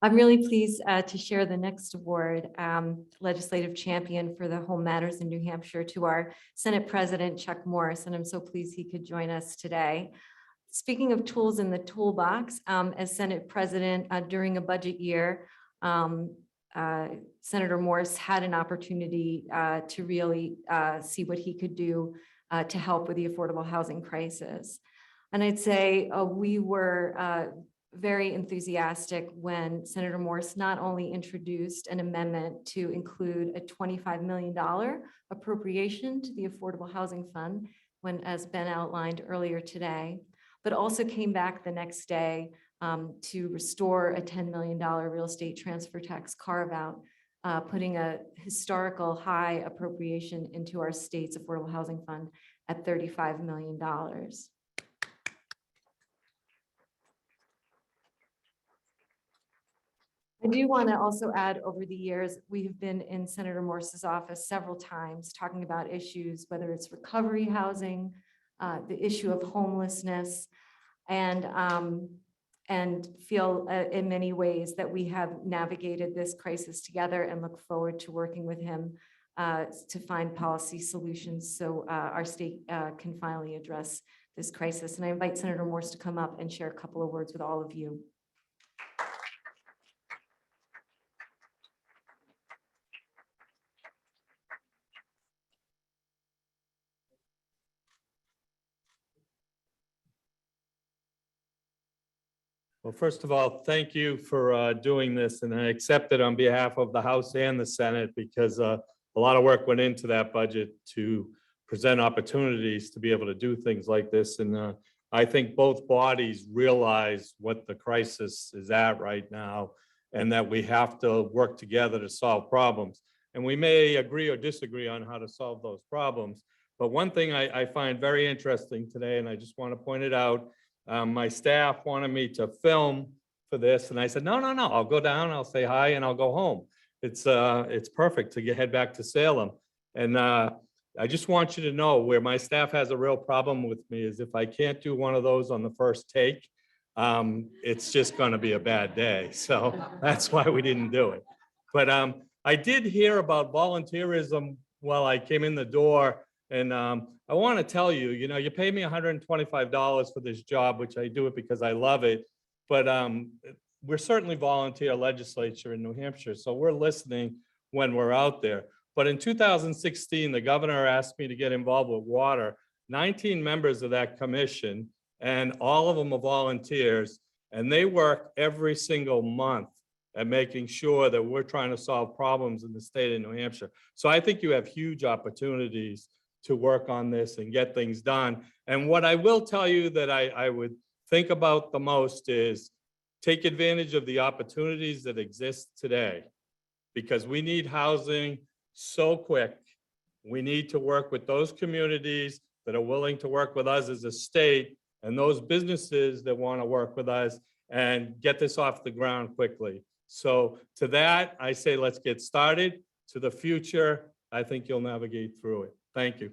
I'm really pleased to share the next award, Legislative Champion for the Home Matters in New Hampshire, to our Senate President Chuck Morris, and I'm so pleased he could join us today. Speaking of tools in the toolbox, as Senate President during a budget year, Senator Morris had an opportunity to really see what he could do to help with the affordable housing crisis. And I'd say we were very enthusiastic when Senator Morris not only introduced an amendment to include a $25 million appropriation to the Affordable Housing Fund, when, as Ben outlined earlier today, but also came back the next day to restore a $10 million real estate transfer tax carve-out, putting a historical high appropriation into our state's Affordable Housing Fund at $35 million. I do want to also add, over the years, we have been in Senator Morris's office several times talking about issues, whether it's recovery housing, the issue of homelessness, and feel in many ways that we have navigated this crisis together, and look forward to working with him to find policy solutions so our state can finally address this crisis. And I invite Senator Morris to come up and share a couple of words with all of you. Well, first of all, thank you for doing this, and I accept it on behalf of the House and the Senate, because a lot of work went into that budget to present opportunities to be able to do things like this. And I think both bodies realize what the crisis is at right now, and that we have to work together to solve problems. And we may agree or disagree on how to solve those problems. But one thing I find very interesting today, and I just want to point it out, my staff wanted me to film for this, and I said, no, I'll go down, I'll say hi, and I'll go home. It's perfect to head back to Salem. And I just want you to know, where my staff has a real problem with me is if I can't do one of those on the first take, it's just going to be a bad day. So that's why we didn't do it. But I did hear about volunteerism while I came in the door. And I want to tell you, you pay me $125 for this job, which I do it because I love it. But we're certainly volunteer legislature in New Hampshire, so we're listening when we're out there. But in 2016, the governor asked me to get involved with water. 19 members of that commission, and all of them are volunteers, and they work every single month at making sure that we're trying to solve problems in the state of New Hampshire. So I think you have huge opportunities to work on this and get things done. And what I will tell you that I would think about the most is take advantage of the opportunities that exist today, because we need housing so quick. We need to work with those communities that are willing to work with us as a state, and those businesses that want to work with us, and get this off the ground quickly. So to that, I say, let's get started. To the future, I think you'll navigate through it. Thank you.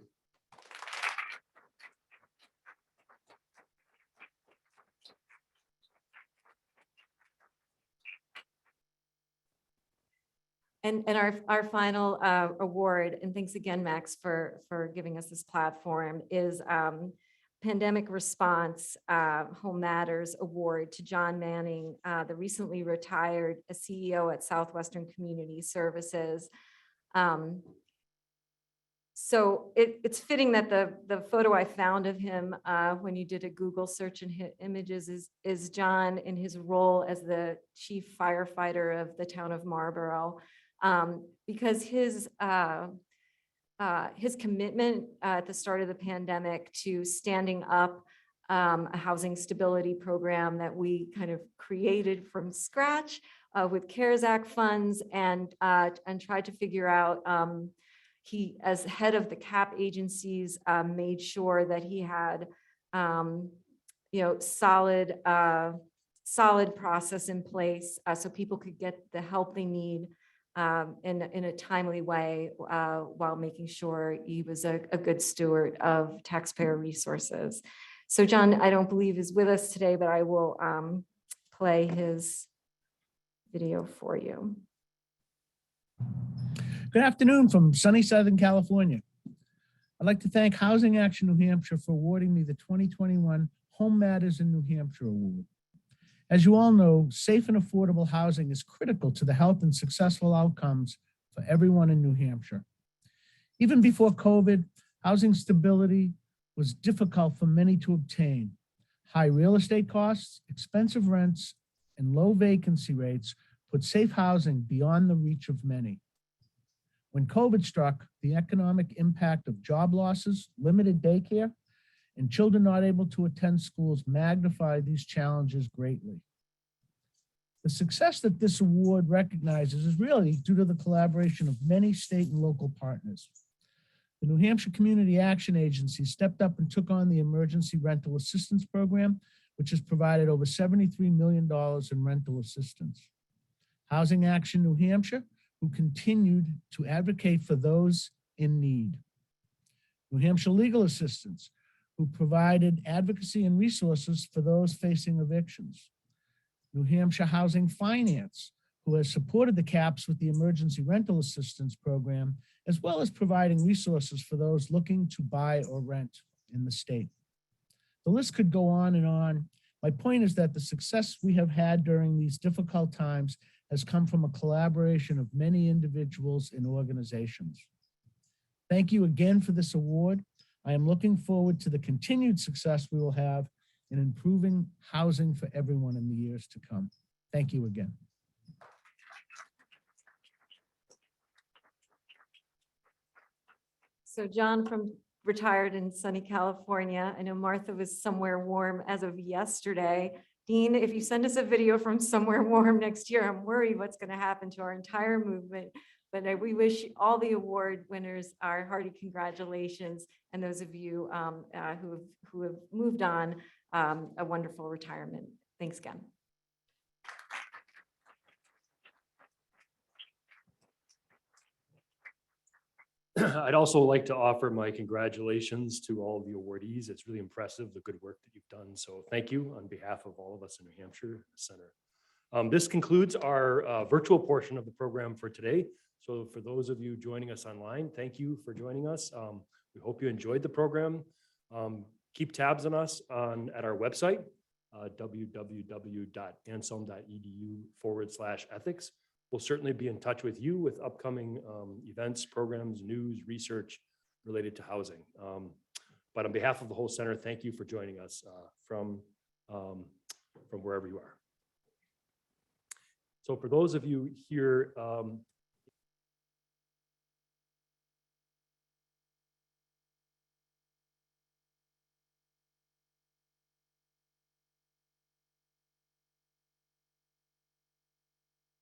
And our final award, and thanks again, Max, for giving us this platform, is Pandemic Response Home Matters Award to John Manning, the recently retired CEO at Southwestern Community Services. So it's fitting that the photo I found of him when you did a Google search and hit images is John in his role as the chief firefighter of the town of Marlborough, because his commitment at the start of the pandemic to standing up a housing stability program that we kind of created from scratch with CARES Act funds, and tried to figure out. He, as head of the CAP agencies, made sure that he had, solid process in place so people could get the help they need in a timely way, while making sure he was a good steward of taxpayer resources. So John, I don't believe is with us today, but I will play his video for you. Good afternoon from sunny Southern California. I'd like to thank Housing Action New Hampshire for awarding me the 2021 Home Matters in New Hampshire Award. As you all know, safe and affordable housing is critical to the health and successful outcomes for everyone in New Hampshire. Even before COVID, housing stability was difficult for many to obtain. High real estate costs, expensive rents, and low vacancy rates put safe housing beyond the reach of many. When COVID struck, the economic impact of job losses, limited daycare, and children not able to attend schools magnified these challenges greatly. The success that this award recognizes is really due to the collaboration of many state and local partners. The New Hampshire Community Action Agency stepped up and took on the Emergency Rental Assistance Program, which has provided over $73 million in rental assistance. Housing Action New Hampshire, who continued to advocate for those in need. New Hampshire Legal Assistance, who provided advocacy and resources for those facing evictions. New Hampshire Housing Finance, who has supported the CAPS with the Emergency Rental Assistance Program, as well as providing resources for those looking to buy or rent in the state. The list could go on and on. My point is that the success we have had during these difficult times has come from a collaboration of many individuals and organizations. Thank you again for this award. I am looking forward to the continued success we will have in improving housing for everyone in the years to come. Thank you again. So John from retired in sunny California. I know Martha was somewhere warm as of yesterday. Dean, if you send us a video from somewhere warm next year, I'm worried what's going to happen to our entire movement. But we wish all the award winners our hearty congratulations, and those of you who have moved on, a wonderful retirement. Thanks again. I'd also like to offer my congratulations to all of the awardees. It's really impressive, the good work that you've done. So thank you on behalf of all of us in New Hampshire Center. This concludes our virtual portion of the program for today. So for those of you joining us online, thank you for joining us. We hope you enjoyed the program. Keep tabs on us at our website, www.anselm.edu/ethics. We'll certainly be in touch with you with upcoming events, programs, news, research related to housing. But on behalf of the whole center, thank you for joining us from wherever you are. So for those of you here